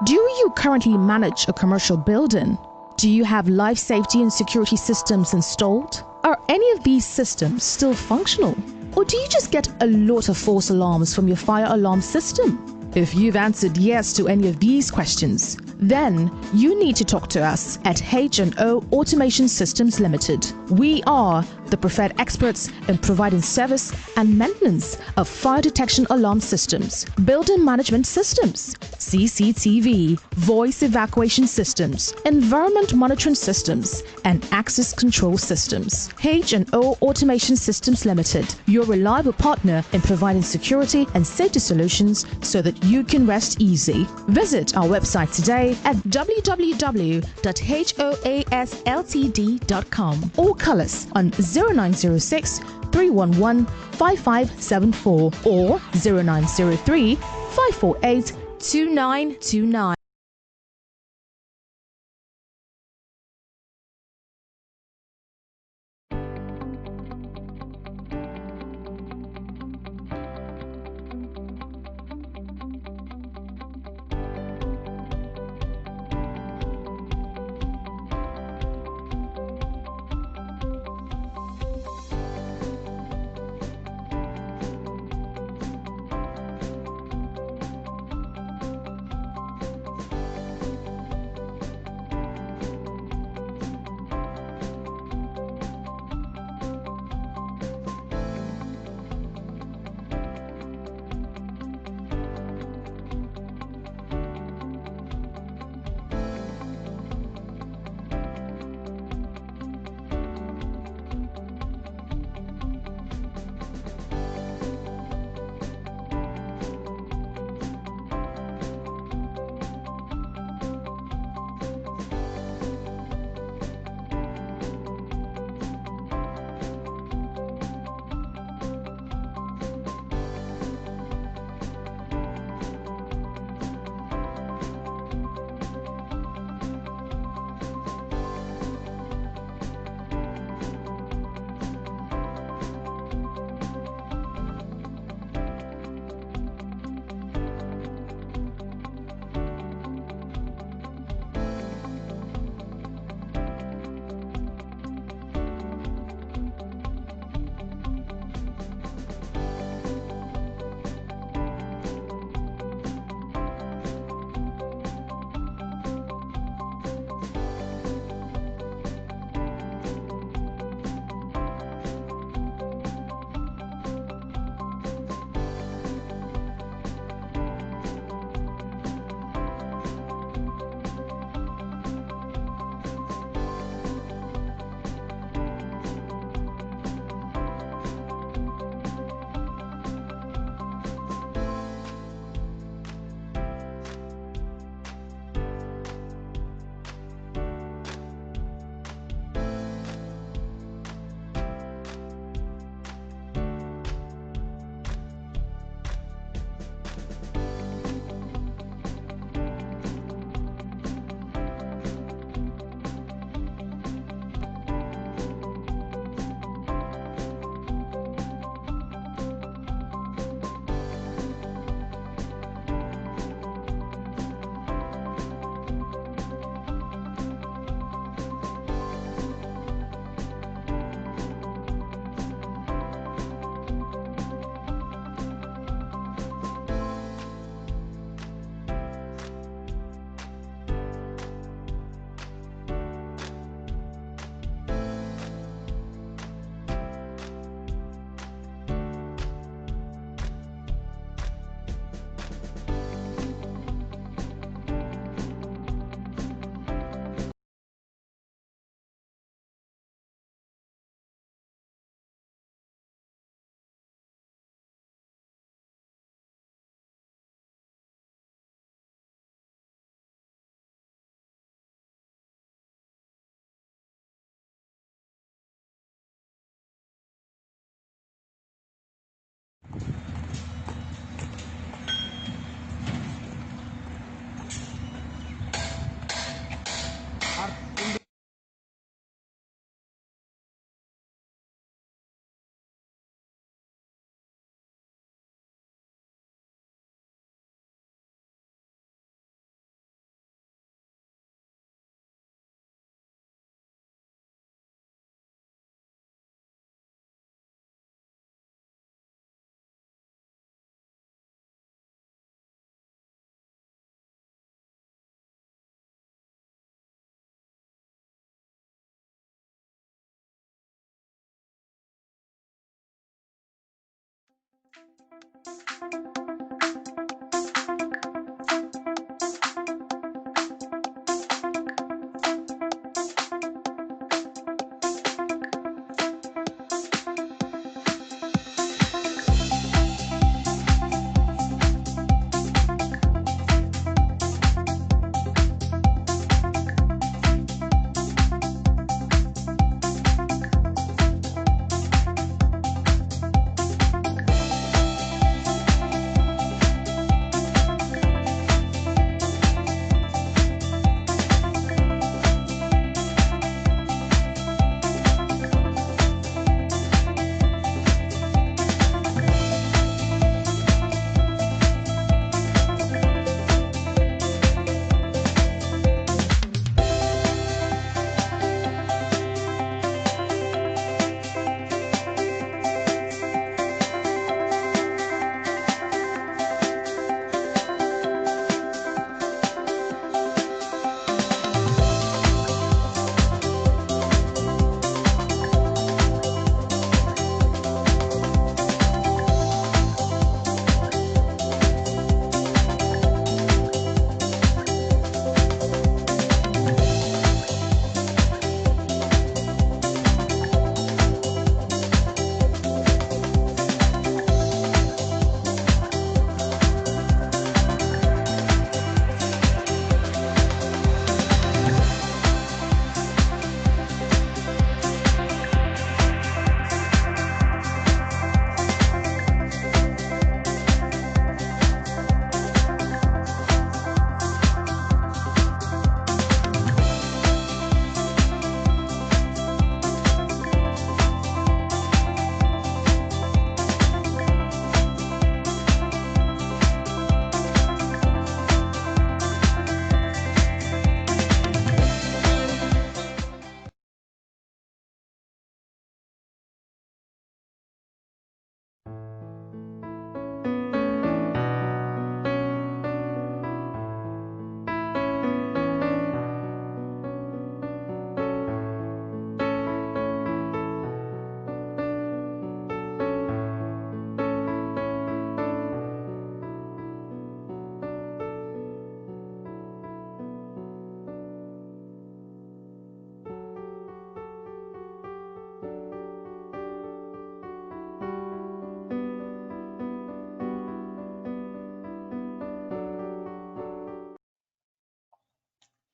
Do you currently manage a commercial building? Do you have life safety and security systems installed? Are any of these systems still functional? Or do you just get a lot of false alarms from your fire alarm system? If you've answered yes to any of these questions, then you need to talk to us at H&O Automation Systems Limited. We are the preferred experts in providing service and maintenance of fire detection alarm systems, building management systems, CCTV, voice evacuation systems, environment monitoring systems, and access control systems. H&O Automation Systems Limited, your reliable partner in providing security and safety solutions so that you can rest easy. Visit our website today at www.hoasltd.com or call us on 0906 311 5574 or 0903 548 2929.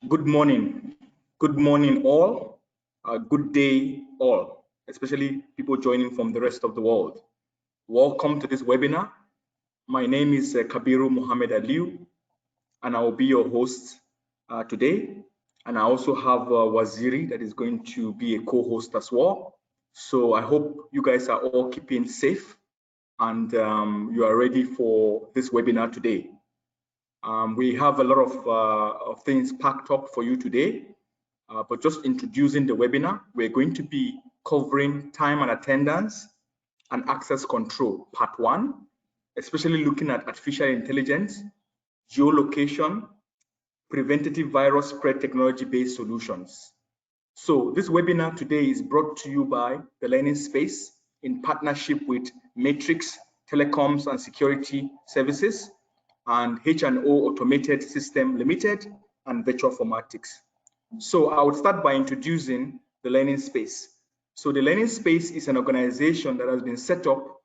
Good morning. Good morning, all. Good day, all, especially people joining from the rest of the world. Welcome to this webinar. My name is Kabiru Mohammed Aliu, and I will be your host today. And I also have Waziri that is going to be a co-host as well. So I hope you guys are all keeping safe and you are ready for this webinar today. We have a lot of things packed up for you today, but just introducing the webinar, we're going to be covering time and attendance and access control, part 1, especially looking at artificial intelligence, geolocation, preventative virus spread technology-based solutions. So this webinar today is brought to you by the Learning Space in partnership with Matrix Telecoms and Security Services and H&O Automated System Limited and Virtual Formatics. So I would start by introducing the Learning Space. So the Learning Space is an organization that has been set up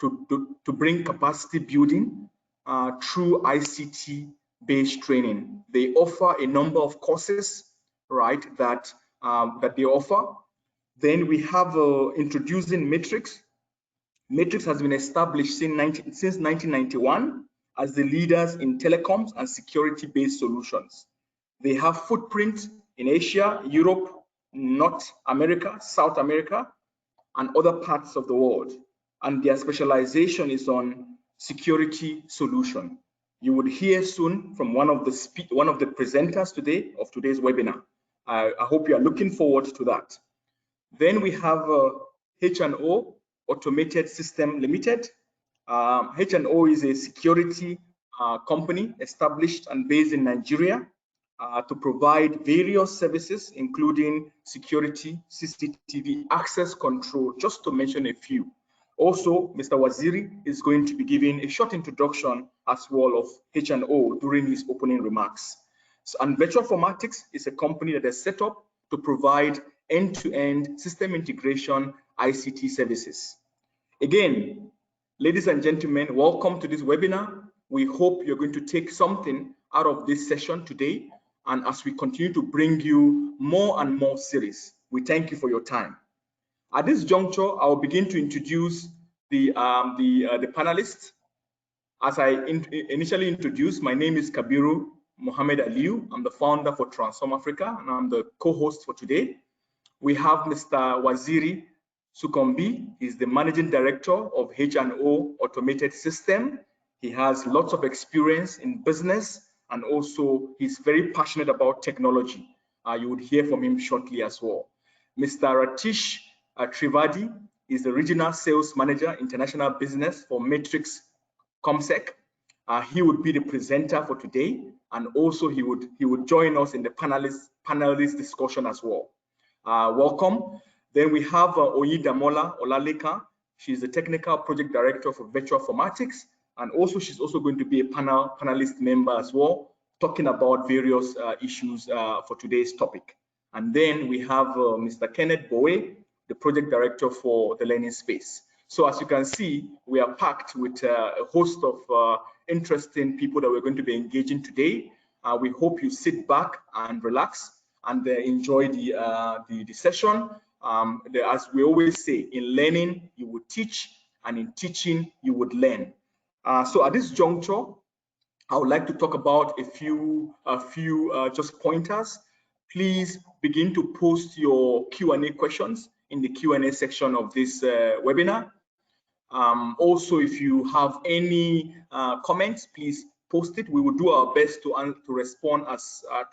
to bring capacity building through ICT-based training. They offer a number of courses, right, that they offer. Then we have introducing Matrix. Matrix has been established since 1991 as the leaders in telecoms and security-based solutions. They have footprint in Asia, Europe, North America, South America, and other parts of the world. And their specialization is on security solution. You would hear soon from one of the presenters today of today's webinar. I hope you are looking forward to that. Then we have H&O Automated System Limited. H&O is a security company established and based in Nigeria to provide various services, including security, CCTV, access control, just to mention a few. Also, Mr. Waziri is going to be giving a short introduction as well of H&O during his opening remarks. And Virtual Formatics is a company that is set up to provide end-to-end system integration ICT services. Again, ladies and gentlemen, welcome to this webinar. We hope you're going to take something out of this session today. And as we continue to bring you more and more series, we thank you for your time. At this juncture, I will begin to introduce the panelists. As I initially introduced, my name is Kabiru Mohamed Aliu. I'm the founder for Transform Africa, and I'm the co-host for today. We have Mr. Waziri Sukombi. He's the managing director of H&O Automated System. He has lots of experience in business, and also he's very passionate about technology. You would hear from him shortly as well. Mr. Ratish Trivedi is the regional sales manager, international business for Matrix Comsec. He would be the presenter for today, and also he would join us in the panelist discussion as well. Welcome. Then we have Oyidamola Olaleka. She's the technical project director for Virtual Formatics, and also she's also going to be a panelist member as well, talking about various issues for today's topic. And then we have Mr. Kenneth Bowe, the project director for the learning space. So as you can see, we are packed with a host of interesting people that we're going to be engaging today. We hope you sit back and relax and enjoy the session. As we always say, in learning, you would teach, and in teaching, you would learn. So at this juncture, I would like to talk about a few just pointers. Please begin to post your Q&A questions in the Q&A section of this webinar. Also, if you have any comments, please post it. We will do our best to respond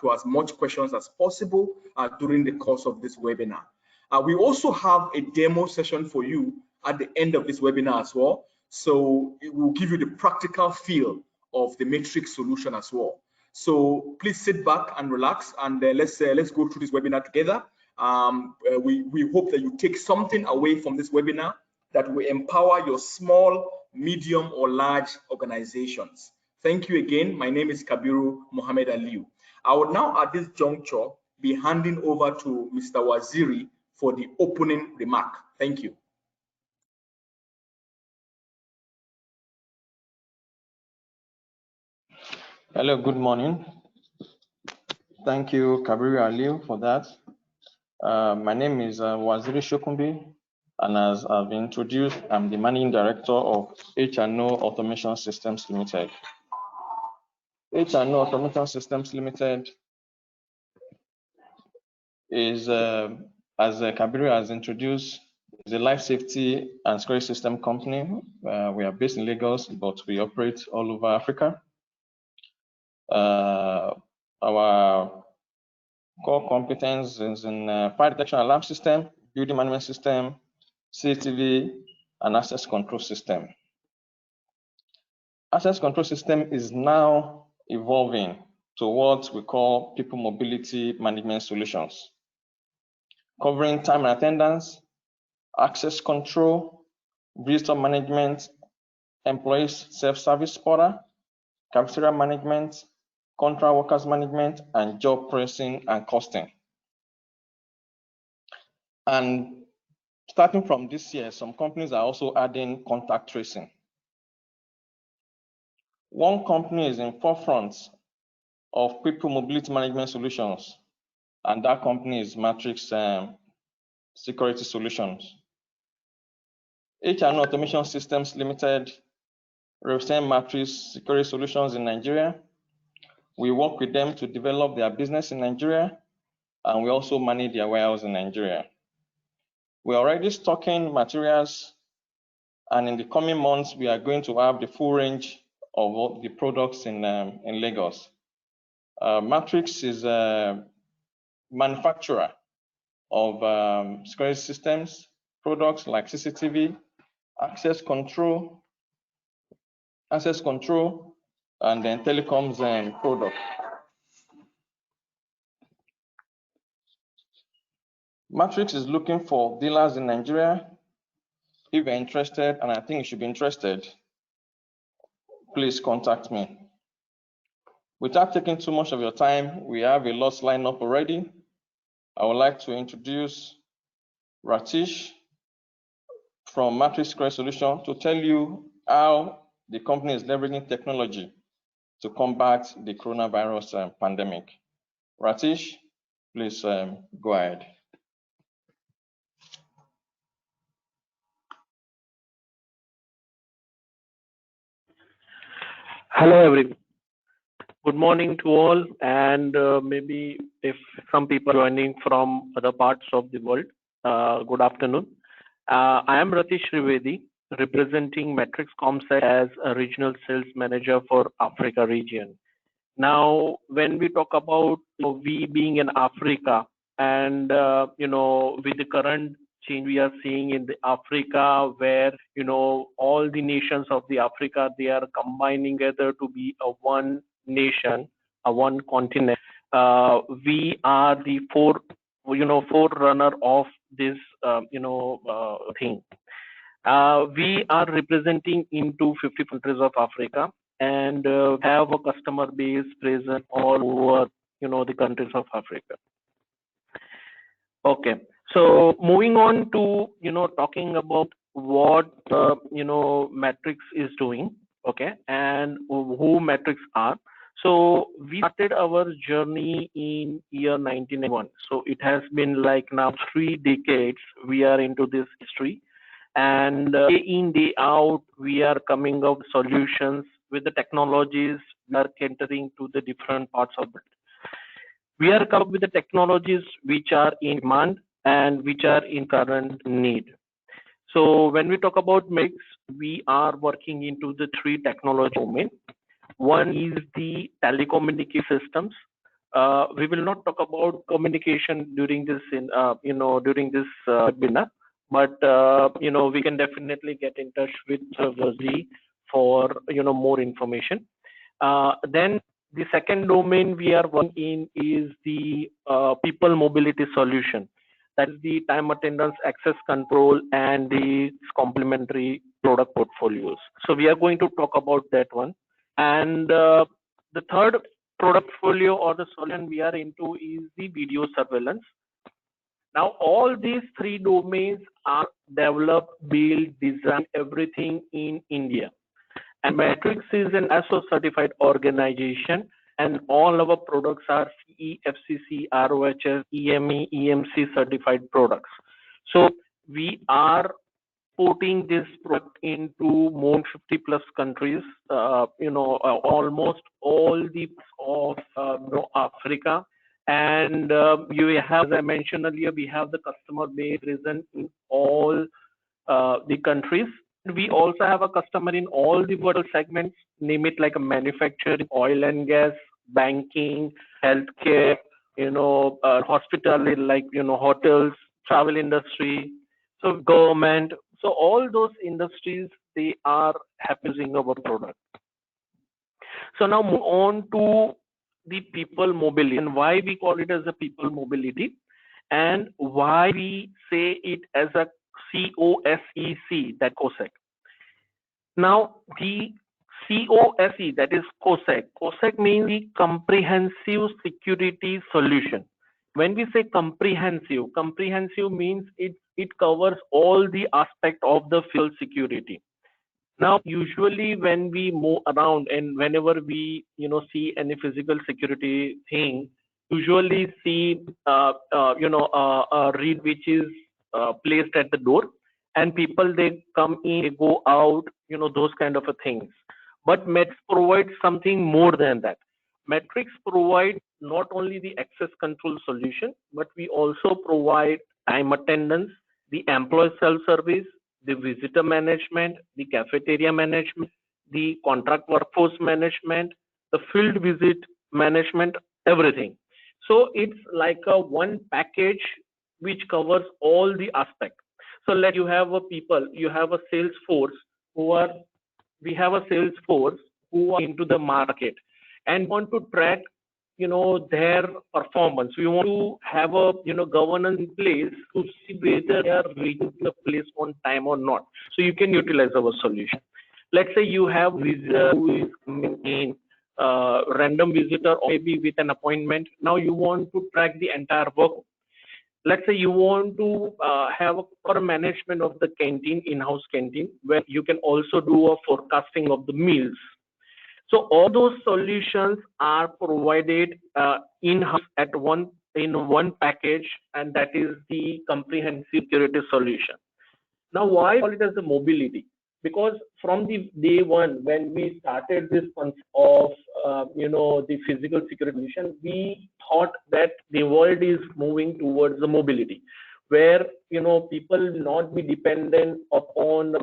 to as much questions as possible during the course of this webinar. We also have a demo session for you at the end of this webinar as well. So it will give you the practical feel of the Matrix solution as well. So please sit back and relax, and let's go through this webinar together. We hope that you take something away from this webinar that will empower your small, medium, or large organizations. Thank you again. My name is Kabiru Mohamed Aliu. I will now, at this juncture, be handing over to Mr. Waziri for the opening remark. Thank you. Hello, good morning. Thank you, Kabiru Aliu, for that. My name is Waziri Shokumbi, and as I've introduced, I'm the Managing Director of H&O Automation Systems Limited. H&O Automation Systems Limited is, as Kabiru has introduced, is a life safety and security system company. We are based in Lagos, but we operate all over Africa. Our core competence is in fire detection alarm system, building management system, CCTV, and access control system. Access control system is now evolving to what we call people mobility management solutions, covering time and attendance, access control, visitor management, employees self-service portal, cafeteria management, contract workers management, and job pricing and costing. And starting from this year, some companies are also adding contact tracing. One company is in forefront of people mobility management solutions, and that company is Matrix Security Solutions. H&O Automation Systems Limited represent Matrix Security Solutions in Nigeria. We work with them to develop their business in Nigeria, and we also manage their warehouse in Nigeria. We're already stocking materials, and in the coming months, we are going to have the full range of all the products in Lagos. Matrix is a manufacturer of security systems, products like CCTV, access control, and then telecoms and products. Matrix is looking for dealers in Nigeria If you're interested, and I think you should be interested, please contact me. Without taking too much of your time, we have a lot lined up already. I would like to introduce Ratish from Matrix Security Solution to tell you how the company is leveraging technology to combat the coronavirus pandemic. Ratish, please go ahead. Hello, everyone. Good morning to all, and maybe if some people are joining from other parts of the world, good afternoon. I am Ratish Trivedi, representing Matrix Comsec as a regional sales manager for Africa region. Now, when we talk about we being in Africa, and with the current change we are seeing in the Africa, where all the nations of the Africa, they are combining together to be a one nation, a one continent. We are the forerunner of this thing. We are representing into 50 countries of Africa, and have a customer base present all over the countries of Africa. Okay, so moving on to talking about what Matrix is doing, okay, and who Matrix are. So we started our journey in year 1991. So it has been like now 3 decades we are into this history, and day in day out we are coming up with solutions with the technologies we are catering to the different parts of it. We are coming up with the technologies which are in demand and which are in current need. So when we talk about mix, we are working into the 3 technology domain. One is the telecommunication systems. We will not talk about communication during this webinar, but we can definitely get in touch with Vazi for more information. Then the second domain we are working in is the people mobility solution. That is the time attendance, access control, and the complementary product portfolios. So we are going to talk about that one. And the third product portfolio or the solution we are into is the video surveillance. Now, all these 3 domains are developed, built, designed, everything in India. And Matrix is an ISO certified organization, and all our products are CE, FCC, ROHS, EME, EMC certified products. So we are putting this product into more than 50 plus countries, almost all the of Africa. And you have, as I mentioned earlier, we have the customer base present in all the countries. We also have a customer in all the vertical segments, name it like a manufacturing, oil and gas, banking, healthcare, hospitality, like hotels, travel industry, so government. So all those industries, they are using our product. So now move on to the people mobility, and why we call it as a people mobility, and why we say it as a COSEC, that COSEC. Now the COSE, that is COSEC. COSEC means the comprehensive security solution. When we say comprehensive means it covers all the aspect of the field security. Now, usually when we move around and whenever we see any physical security thing, usually see a reed which is placed at the door, and people, they come in, they go out, those kind of things. But Matrix provides something more than that. Matrix provides not only the access control solution, but we also provide time attendance, the employee self-service, the visitor management, the cafeteria management, the contract workforce management, the field visit management, everything. So it's like a one package which covers all the aspects. So let you have you have a sales force who are into the market and want to track their performance. We want to have a governance in place to see whether they are reaching the place on time or not. So you can utilize our solution. Let's say you have visitor who is coming in, random visitor or maybe with an appointment. Now you want to track the entire work. Let's say you want to have a proper management of the canteen, in-house canteen, where you can also do a forecasting of the meals. So all those solutions are provided in-house in one package, and that is the comprehensive security solution. Now, why I call it as a mobility? Because from the day one, when we started this concept of the physical security solution, we thought that the world is moving towards the mobility, where people will not be dependent upon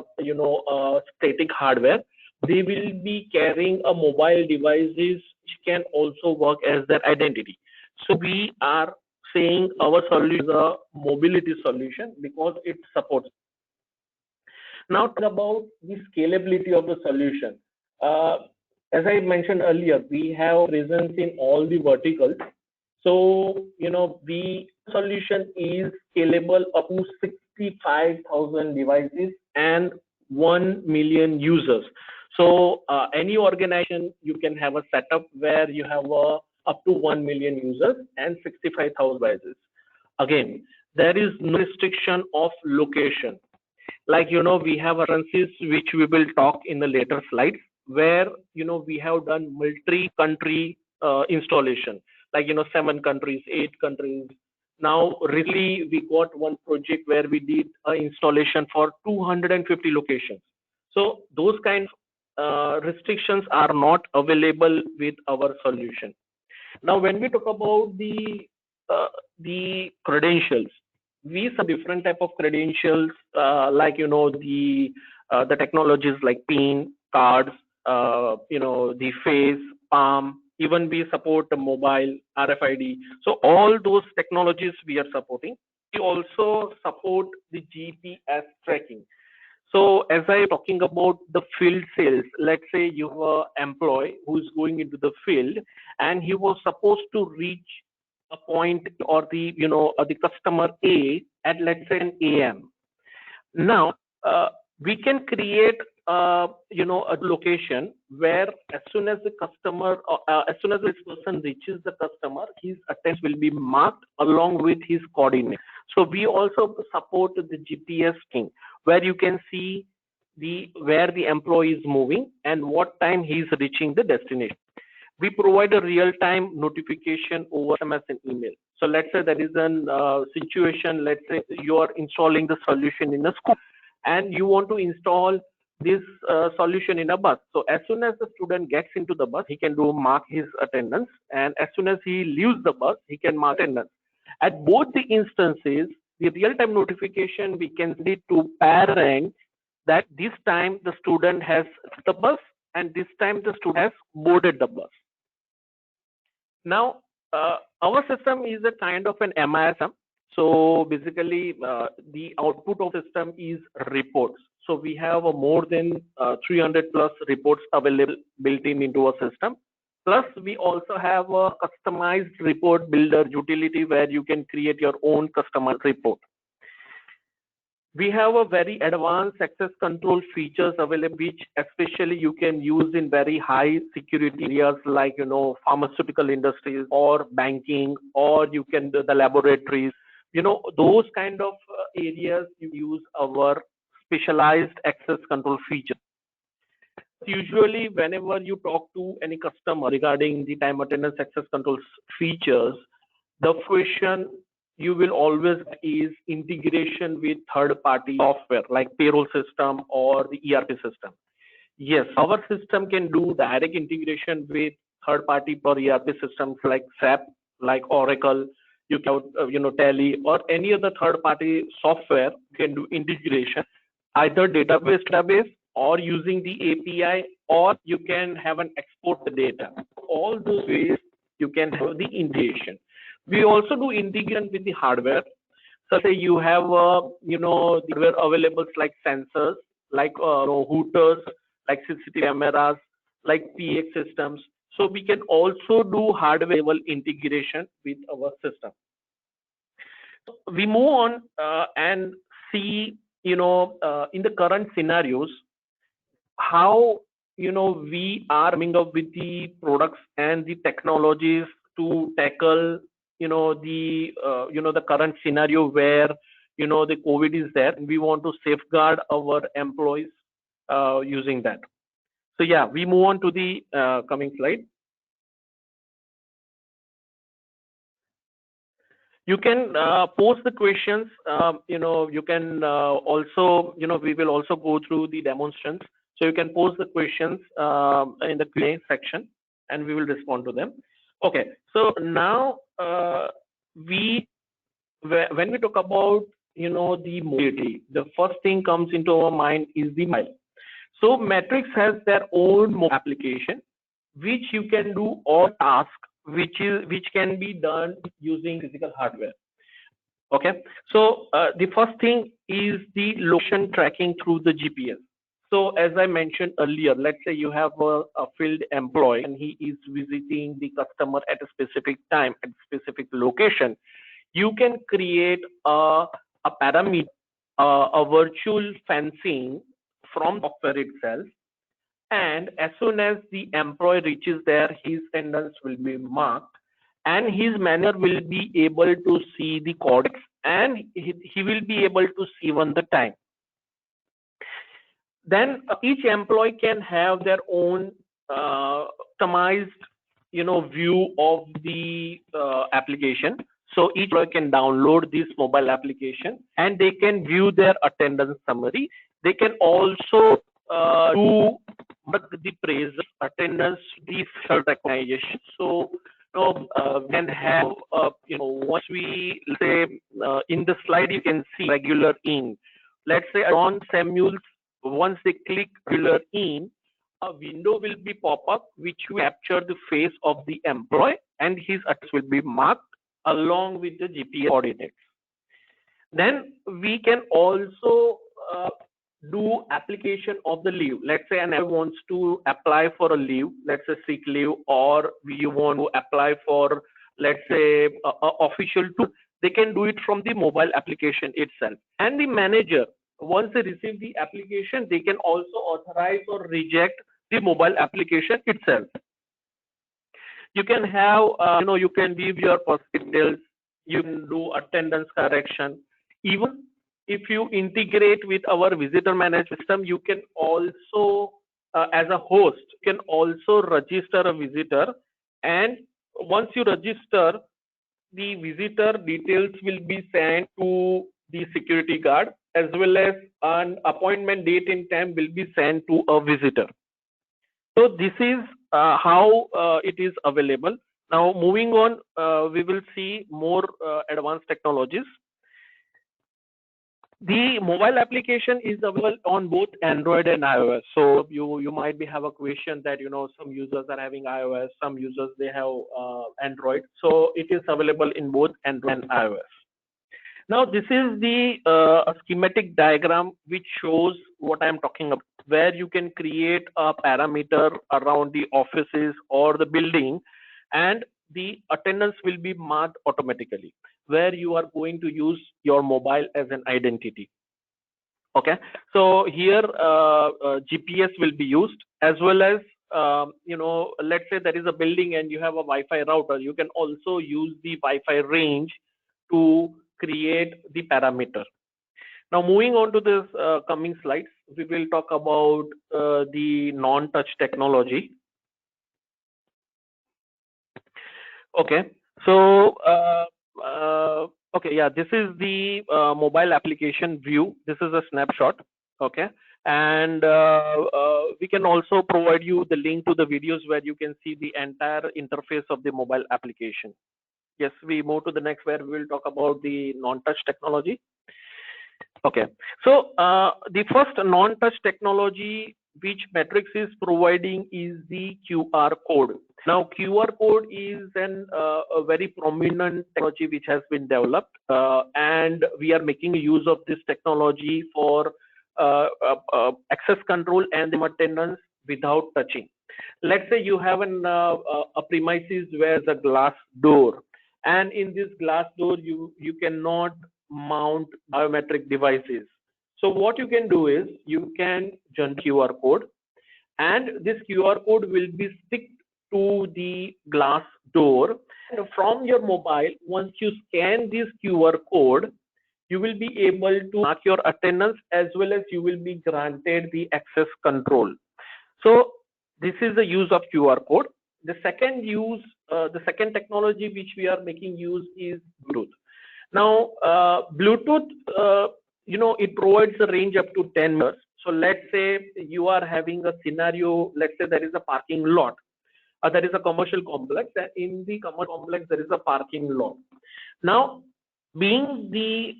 static hardware. They will be carrying a mobile devices which can also work as their identity. So we are saying our solution is a mobility solution because it supports. Now talk about the scalability of the solution. As I mentioned earlier, we have presence in all the verticals. So the solution is scalable up to 65,000 devices and 1 million users. So any organization, you can have a setup where you have up to 1 million users and 65,000 devices. Again, there is no restriction of location. Like we have references which we will talk in the later slides, where we have done multi-country installation, like 7 countries, 8 countries. Now really we got one project where we did an installation for 250 locations. So those kind of restrictions are not available with our solution. Now when we talk about the credentials, we some different type of credentials, like the technologies like PIN cards, the face, palm. Even we support the mobile RFID. So all those technologies we are supporting. We also support the GPS tracking. So as I am talking about the field sales, let's say you have an employee who is going into the field and he was supposed to reach a point or the customer A at, let's say, an AM. Now we can create a location where as soon as the customer as soon as this person reaches the customer, his attendance will be marked along with his coordinates. So we also support the GPS thing, where you can see where the employee is moving and what time he is reaching the destination. We provide a real-time notification over SMS and email. So let's say there is a situation, let's say you are installing the solution in a school and you want to install this solution in a bus. So as soon as the student gets into the bus, he can mark his attendance, and as soon as he leaves the bus, he can mark attendance. At both the instances, the real-time notification, we can send it to parents that this time the student has left the bus and this time the student has boarded the bus. Now, our system is a kind of an MISM. So basically, the output of the system is reports. So we have more than 300 plus reports available built into our system. Plus, we also have a customized report builder utility where you can create your own customized report. We have a very advanced access control features available, which especially you can use in very high security areas like pharmaceutical industries or banking, or you can do the laboratories. Those kind of areas you use our specialized access control feature. Usually, whenever you talk to any customer regarding the time attendance access control features, the question you will always get is integration with third-party software like payroll system or the ERP system. Yes, our system can do direct integration with third-party or ERP systems like SAP, like Oracle, you can Tally, or any other third-party software can do integration, either database or using the API, or you can have an export the data. All those ways you can have the integration. We also do integration with the hardware. So say you have the hardware available like sensors, like routers, like CCTV cameras, like PX systems. So we can also do hardware level integration with our system. We move on and see, in the current scenarios, how we are coming up with the products and the technologies to tackle the current scenario where the COVID is there, and we want to safeguard our employees using that. So yeah, we move on to the coming slide. You can post the questions. You can also, we will also go through the demonstrations. So you can post the questions in the Q&A section, and we will respond to them. Okay. So now when we talk about the mobility, the first thing comes into our mind is the mobile. So Matrix has their own mobile application, which you can do all tasks which can be done using physical hardware. Okay, so the first thing is the location tracking through the GPS. So as I mentioned earlier, let's say you have a field employee and he is visiting the customer at a specific time at a specific location. You can create a parameter, a virtual fencing from software itself, and as soon as the employee reaches there, his attendance will be marked, and his manager will be able to see the coordinates, and he will be able to see even the time. Then each employee can have their own customized view of the application. So each employee can download this mobile application and they can view their attendance summary. They can also do the praise attendance, the facial recognition. So can have once we say in the slide you can see regular in. Let's say on Samuel's, once they click regular in, a window will be pop up which will capture the face of the employee and his address will be marked along with the GPS coordinates. Then we can also do application of the leave. Let's say an employee wants to apply for a leave, let's say sick leave, or we want to apply for, let's say, official tour. They can do it from the mobile application itself. And the manager, once they receive the application, they can also authorize or reject the mobile application itself. You can have, you can give your personal details. You can do attendance correction. Even if you integrate with our visitor management system, you can also, as a host, you can also register a visitor. And once you register, the visitor details will be sent to the security guard, as well as an appointment date and time will be sent to a visitor. So this is how it is available. Now moving on, we will see more advanced technologies. The mobile application is available on both Android and iOS. So you might have a question that some users are having iOS, some users they have Android. So it is available in both Android and iOS. Now this is the schematic diagram which shows what I am talking about, where you can create a parameter around the offices or the building, and the attendance will be marked automatically, where you are going to use your mobile as an identity. Okay, so here GPS will be used, as well as let's say there is a building and you have a Wi-Fi router. You can also use the Wi-Fi range to create the parameter. Now moving on to this coming slides, we will talk about the non-touch technology. Okay, so okay, yeah, this is the mobile application view. This is a snapshot. Okay, and we can also provide you the link to the videos where you can see the entire interface of the mobile application. Yes, we move to the next, where we will talk about the non-touch technology. Okay, so the first non-touch technology which Matrix is providing is the QR code. Now, QR code is a very prominent technology which has been developed, and we are making use of this technology for access control and attendance without touching. Let's say you have a premises where the glass door, and in this glass door you cannot mount biometric devices. So what you can do is you can generate QR code, and this QR code will be sticked to the glass door. And from your mobile, once you scan this QR code, you will be able to mark your attendance, as well as you will be granted the access control. So this is the use of QR code. The second use, the second technology which we are making use is Bluetooth. Now, Bluetooth, it provides a range up to 10 meters. So let's say you are having a scenario, let's say there is a parking lot, there is a commercial complex, and in the commercial complex there is a parking lot. Now, being the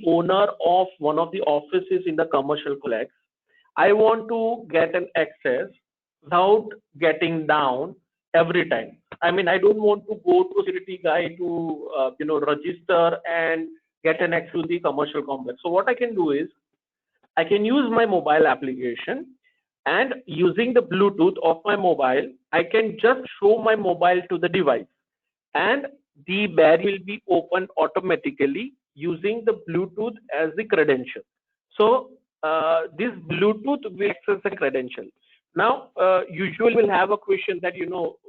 owner of one of the offices in the commercial complex, I want to get an access without getting down every time. I mean, I don't want to go to security guy to register and get an access to the commercial complex. So what I can do is I can use my mobile application, and using the Bluetooth of my mobile, I can just show my mobile to the device, and the barrier will be opened automatically using the Bluetooth as the credential. So this Bluetooth will access the credential. Now, usually we'll have a question that,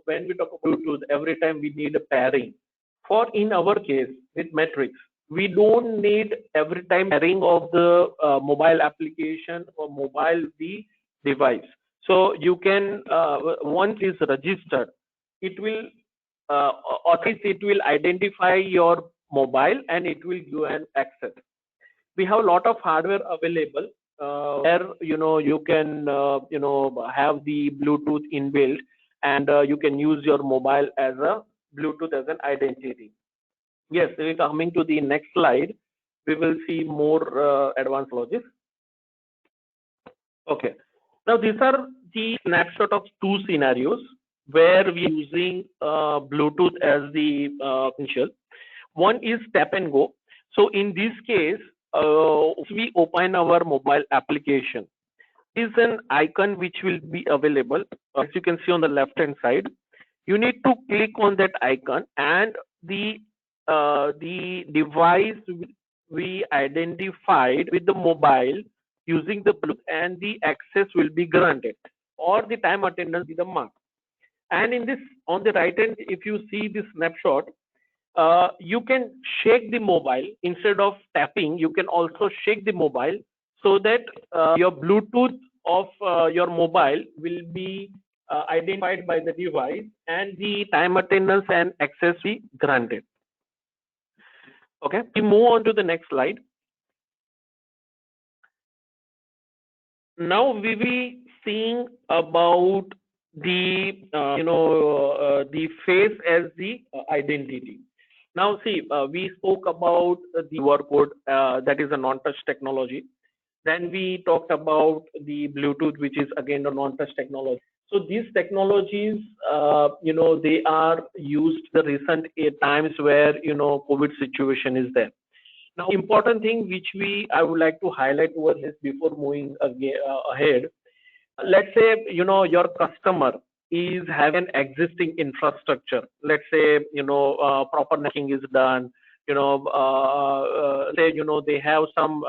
when we talk about Bluetooth, every time we need a pairing. For in our case with Matrix, we don't need every time pairing of the mobile application or mobile the device. So you can, once it's registered, it will or at least it will identify your mobile and it will give you an access. We have a lot of hardware available where you can have the Bluetooth inbuilt, and you can use your mobile as a Bluetooth as an identity. Yes, we're coming to the next slide. We will see more advanced logic. Okay. Now these are the snapshot of two scenarios where we're using Bluetooth as the potential. One is tap and go. So in this case, we open our mobile application. Is an icon which will be available, as you can see on the left hand side. You need to click on that icon, and the device we identified with the mobile using the Bluetooth, and the access will be granted, or the time attendance will be the mark. And in this, on the right hand, if you see this snapshot, you can shake the mobile instead of tapping. You can also shake the mobile, so that your Bluetooth of your mobile will be identified by the device, and the time attendance and access be granted. Okay, we move on to the next slide. Now we will be seeing about the the face as the identity. Now see, we spoke about the QR code, that is a non-touch technology. Then we talked about the Bluetooth, which is again a non-touch technology. So these technologies, they are used the recent times where COVID situation is there. Now, important thing which I would like to highlight over this before moving ahead. Let's say your customer is having existing infrastructure. Let's say proper networking is done. Say they have some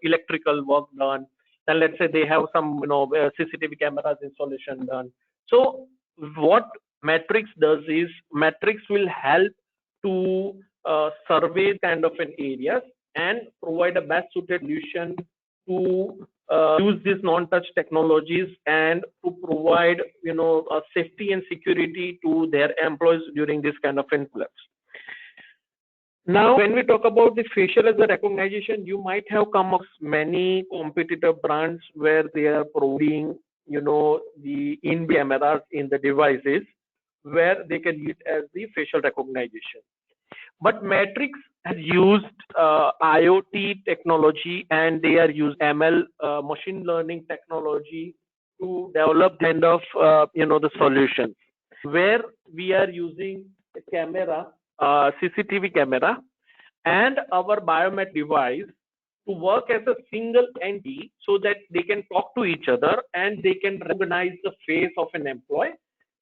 electrical work done. Then let's say they have some CCTV cameras installation done. So what Matrix does is Matrix will help to survey kind of an areas and provide a best suited solution to use these non-touch technologies, and to provide safety and security to their employees during this kind of influx. Now, when we talk about the facial as a recognition, you might have come across many competitor brands where they are providing the in cameras in the devices where they can use as the facial recognition. But Matrix has used IoT technology, and they are using ML, machine learning technology, to develop kind of the solutions where we are using a camera, CCTV camera, and our biometric device to work as a single entity so that they can talk to each other and they can recognize the face of an employee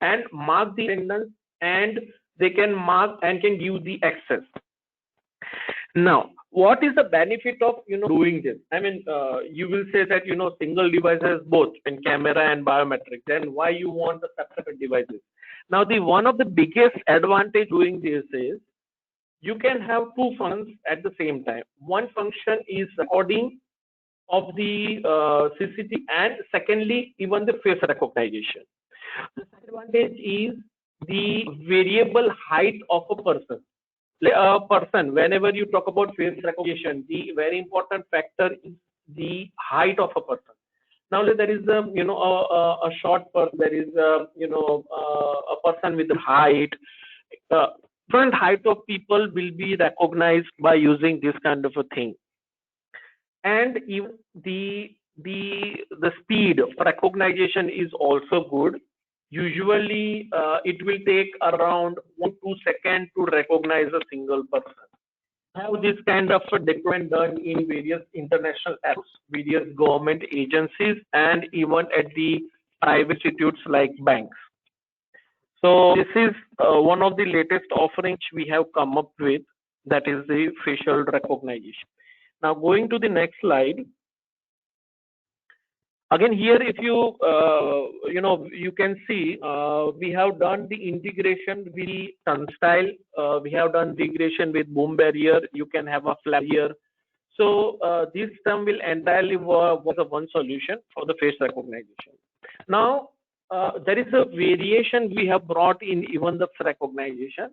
and mark the attendance, and they can mark and can give the access. Now, what is the benefit of doing this? I mean, you will say that single device has both in camera and biometrics. Then why you want the separate devices? Now, the one of the biggest advantage doing this is you can have two functions at the same time. One function is recording of the CCTV, and secondly, even the face recognition. The advantage is the variable height of a person. Whenever you talk about face recognition, the very important factor is the height of a person. Now there is a short person, there is a person with height. Different height of people will be recognized by using this kind of a thing, and even the speed of recognition is also good. Usually it will take around 1 to 2 seconds to recognize a single person. Have this kind of a deployment done in various international apps, various government agencies, and even at the private institutes like banks. So this is one of the latest offerings we have come up with, that is the facial recognition. Now going to the next slide. Again, here, if you you can see we have done the integration with the turnstile. We have done integration with boom barrier. You can have a flap here. So this term will entirely was a one solution for the face recognition. Now there is a variation we have brought in even the recognition.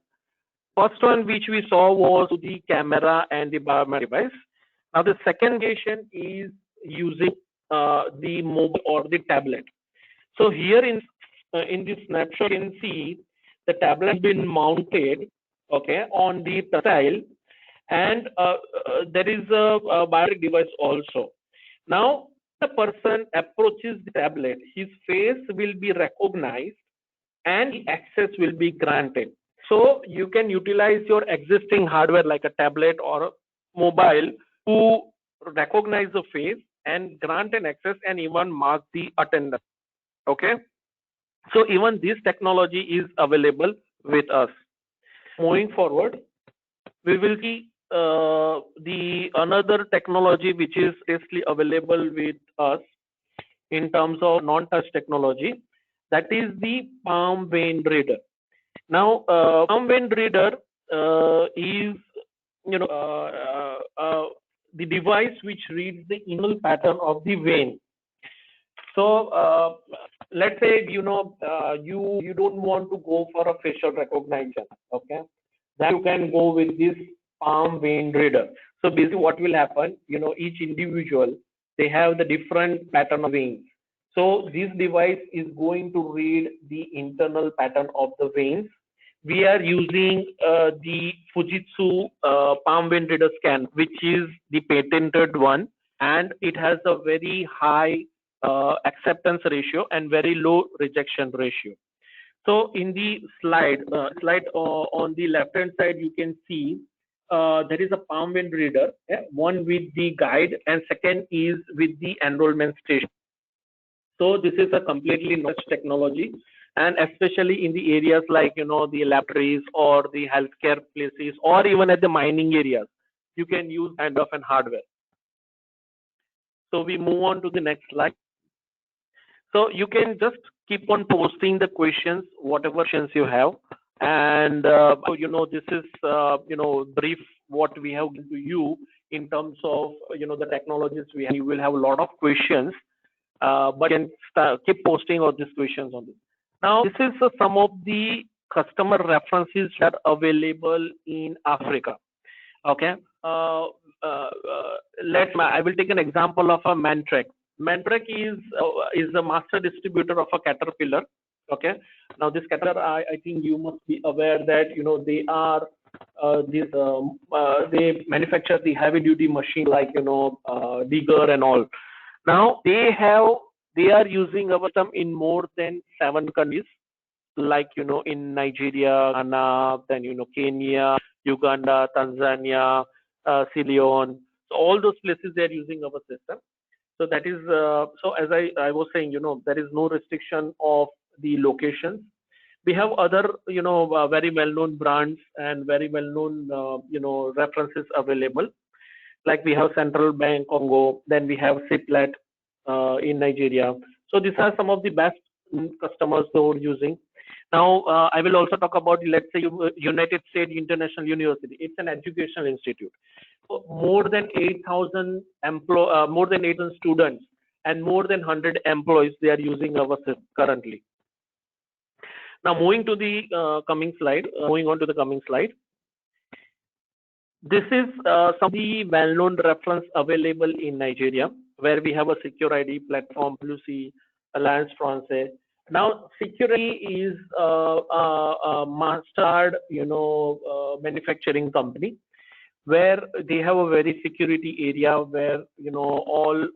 First one which we saw was the camera and the biometric device. Now the second variation is using the mobile or the tablet. So here in this snapshot, you can see the tablet has been mounted, okay, on the tile, and there is a biometric device also. Now the person approaches the tablet, his face will be recognized and access will be granted. So you can utilize your existing hardware like a tablet or a mobile to recognize the face and grant an access and even mark the attendance. Okay, so even this technology is available with us. Moving forward, we will see the another technology which is basically available with us in terms of non-touch technology, that is the palm vein reader. Now palm vein reader is the device which reads the internal pattern of the vein. So let's say you don't want to go for a facial recognition, okay, then you can go with this palm vein reader. So basically what will happen, each individual, they have the different pattern of veins. So this device is going to read the internal pattern of the veins. We are using the Fujitsu palm vein reader scan, which is the patented one, and it has a very high acceptance ratio and very low rejection ratio. So in the slide on the left hand side, you can see there is a palm vein reader, one with the guide and second is with the enrollment station. So this is a completely new technology, and especially in the areas like the laboratories or the healthcare places or even at the mining areas, you can use kind of an hardware. So we move on to the next slide. So you can just keep on posting the questions, whatever questions you have, and this is brief what we have given to you in terms of the technologies we have. You will have a lot of questions, but you can keep posting all these questions on this. Now this is some of the customer references that are available in Africa. Okay, I will take an example of a Mantrek. Mantrek is the master distributor of a Caterpillar. Okay, now this Caterpillar, I think you must be aware that they are they manufacture the heavy duty machine like digger and all. Now they are using our system in more than 7 countries, like in Nigeria, Ghana, then Kenya, Uganda, Tanzania, Sierra Leone. all those places they are using our system. So that is so as I was saying, there is no restriction of the locations. We have other very well-known brands and very well-known references available. Like we have Central Bank Congo, then we have Ciplet in Nigeria. So these are some of the best customers who are using. Now I will also talk about, let's say, United States International University. It's an educational institute. So more than 8,000 more than 8,000 students and more than 100 employees they are using our system currently. Now moving to the coming slide. Moving on to the coming slide. This is some of the well-known reference available in Nigeria, where we have a Secure ID platform, Lucy, Alliance Française. Now, Security is a mastered, manufacturing company, where they have a very security area where all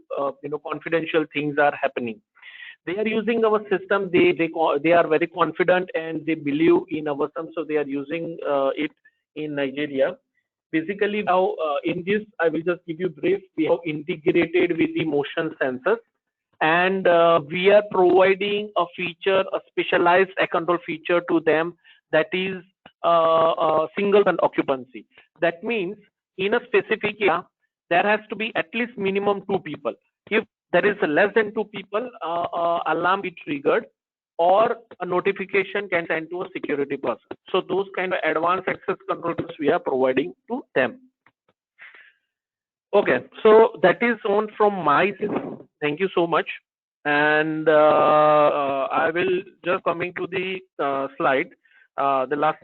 confidential things are happening. They are using our system. They are very confident and they believe in our system, so they are using it in Nigeria. Basically, now in this, I will just give you brief. We have integrated with the motion sensors, and we are providing a feature, a specialized control feature to them, that is single occupancy. That means in a specific area, there has to be at least minimum 2 people. If there is less than 2 people, alarm is triggered, or a notification can send to a security person. So those kind of advanced access controls we are providing to them. Okay, so that is on from my side. Thank you so much. And I will just coming to the slide, the last.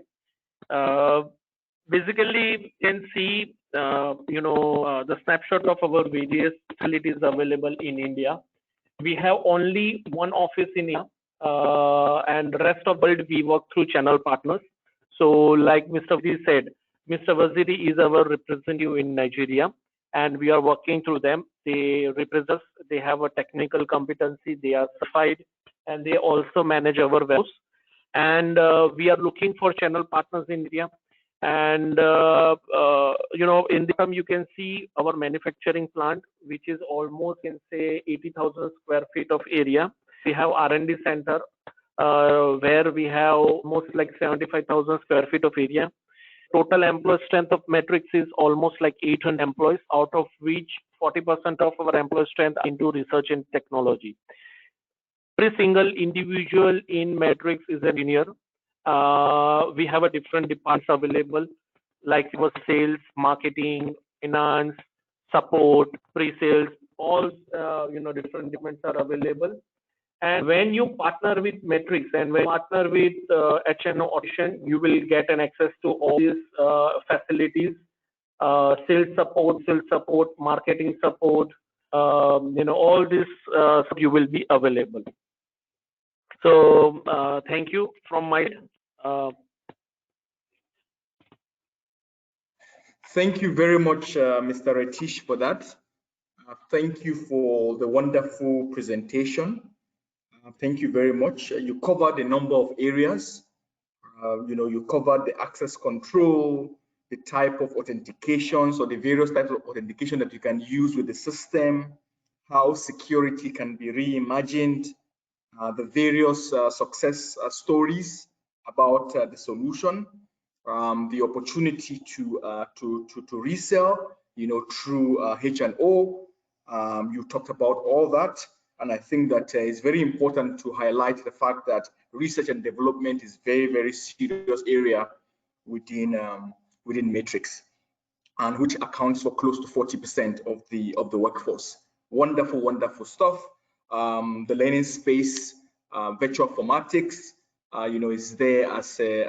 Basically, you can see the snapshot of our various facilities available in India. We have only one office in India. And the rest of the world we work through channel partners. So like Mr. Waziri said, Mr. Waziri is our representative in Nigeria, and we are working through them. They represent us, they have a technical competency, they are certified, and they also manage our warehouse. And we are looking for channel partners in India. And in the term you can see our manufacturing plant, which is almost, can say, 80,000 square feet of area. We have R&D center where we have almost like 75,000 square feet of area. Total employee strength of Matrix is almost like 800 employees, out of which 40% of our employee strength into research and technology. Every single individual in Matrix is an engineer. We have a different departments available, like sales, marketing, finance, support, pre-sales, all different departments are available. And when you partner with Matrix and when you partner with HNO Audition, you will get an access to all these facilities, sales support, marketing support, all this you will be available. So thank you from my Thank you very much, Mr. Retish, for that. Thank you for the wonderful presentation. Thank you very much. You covered a number of areas. You covered the access control, the type of authentications or the various types of authentication that you can use with the system, how security can be reimagined, the various success stories about the solution, the opportunity to resell, through H&O. You talked about all that. And I think that it's very important to highlight the fact that research and development is very, very serious area within Matrix, and which accounts for close to 40% of the workforce. Wonderful, wonderful stuff. The learning space, virtual formatics, is there as a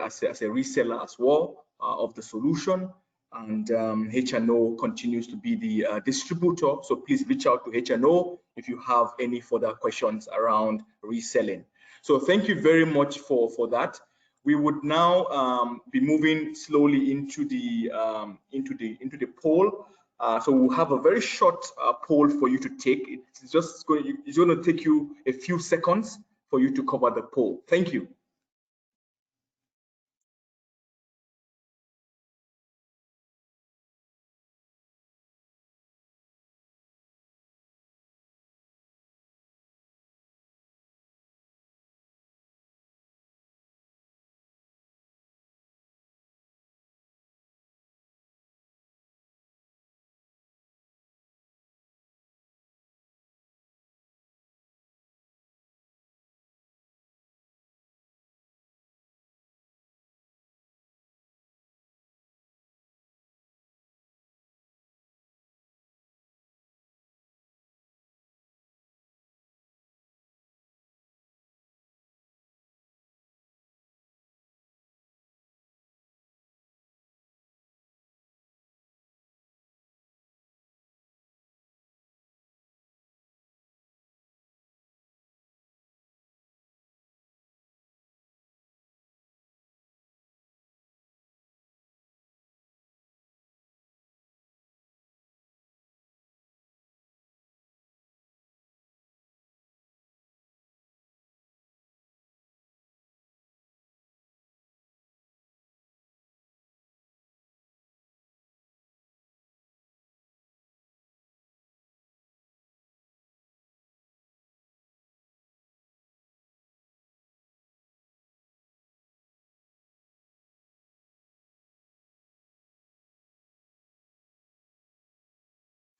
reseller as well of the solution. And H&O continues to be the distributor. So please reach out to H&O if you have any further questions around reselling. So thank you very much for that. We would now be moving slowly into the poll. So we'll have a very short poll for you to take. It's going to take you a few seconds for you to cover the poll. Thank you.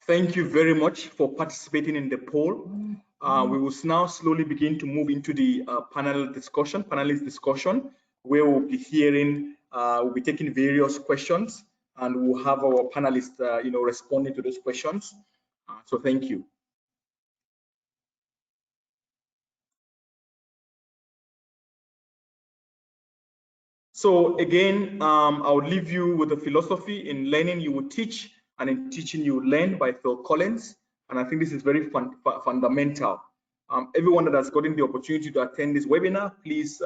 Thank you very much for participating in the poll. We will now slowly begin to move into the panelist discussion, where we'll be hearing, we'll be taking various questions, and we'll have our panelists, responding to those questions. So thank you. So again, I'll leave you with the philosophy: in learning you will teach, and in teaching you will learn, by Phil Collins. And I think this is very fundamental. Everyone that has gotten the opportunity to attend this webinar, please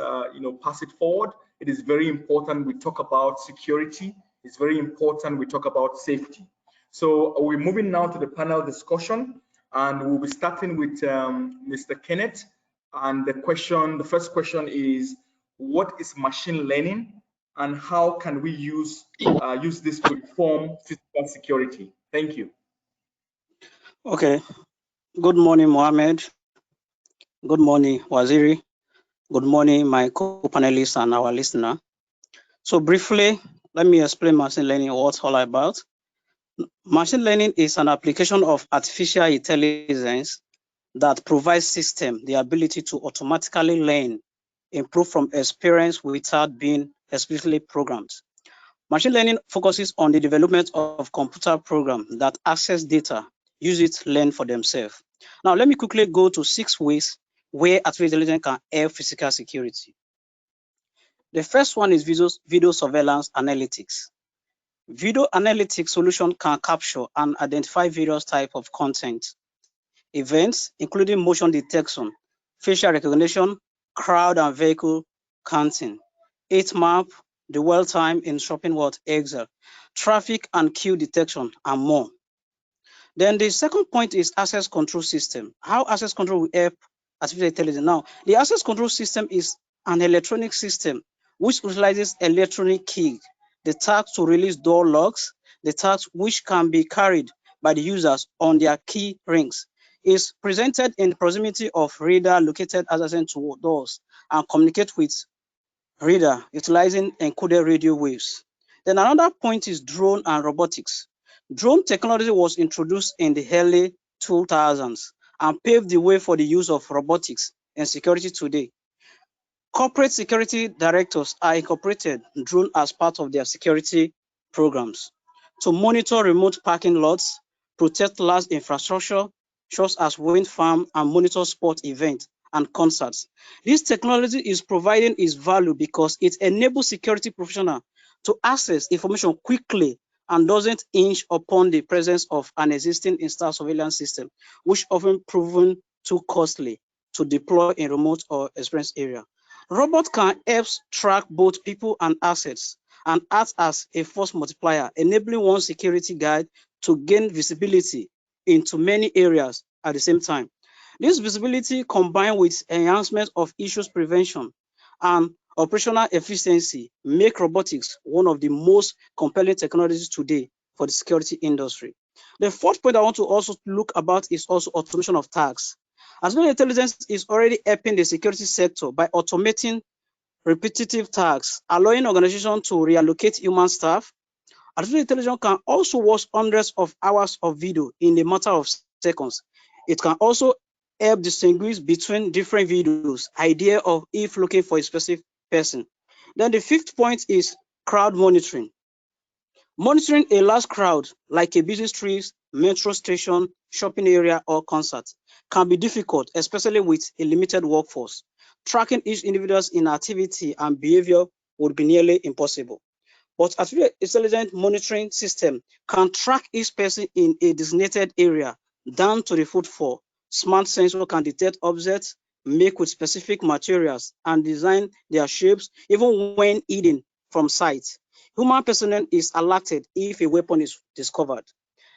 pass it forward. It is very important we talk about security. It's very important we talk about safety. So we're moving now to the panel discussion, and we'll be starting with Mr. Kenneth. And the first question is, what is machine learning, and how can we use this to inform physical security? Thank you. Okay. Good morning, Mohammed. Good morning, Waziri. Good morning, my co-panelists and our listener. So briefly, let me explain machine learning, what it's all about. Machine learning is an application of artificial intelligence that provides system the ability to automatically learn, improve from experience without being explicitly programmed. Machine learning focuses on the development of computer programs that access data, use it, learn for themselves. Now, let me quickly go to 6 ways where artificial intelligence can help physical security. The first one is video surveillance analytics. Video analytics solution can capture and identify various types of content, events, including motion detection, facial recognition, crowd and vehicle counting, heat map, the dwell time in shopping Excel, traffic and queue detection, and more. Then the second point is access control system. How access control will help artificial intelligence. Now, the access control system is an electronic system which utilizes electronic key, the task to release door locks, the task which can be carried by the users on their key rings, is presented in the proximity of reader located adjacent to doors and communicate with reader utilizing encoded radio waves. Then another point is drone and robotics. Drone technology was introduced in the early 2000s and paved the way for the use of robotics in security today. Corporate security directors are incorporated drone as part of their security programs to monitor remote parking lots, protect large infrastructure, such as wind farm, and monitor sport events and concerts. This technology is providing its value because it enables security professionals to access information quickly and doesn't hinge upon the presence of an existing installed surveillance system, which often proven too costly to deploy in remote or experienced area. Robots can help track both people and assets and act as a force multiplier, enabling one security guard to gain visibility into many areas at the same time. This visibility, combined with enhancement of issues prevention and operational efficiency, make robotics one of the most compelling technologies today for the security industry. The fourth point I want to also look about is also automation of tasks. Artificial intelligence is already helping the security sector by automating repetitive tasks, allowing organizations to reallocate human staff. Artificial intelligence can also watch hundreds of hours of video in a matter of seconds. It can also help distinguish between different videos, idea of if looking for a specific person. Then the fifth point is crowd monitoring. Monitoring a large crowd like a busy street, metro station, shopping area, or concert can be difficult, especially with a limited workforce. Tracking each individual's inactivity and behavior would be nearly impossible. But artificial intelligence monitoring system can track each person in a designated area down to the footfall. Smart sensor can detect objects, make with specific materials, and design their shapes even when hidden from sight. Human personnel is alerted if a weapon is discovered.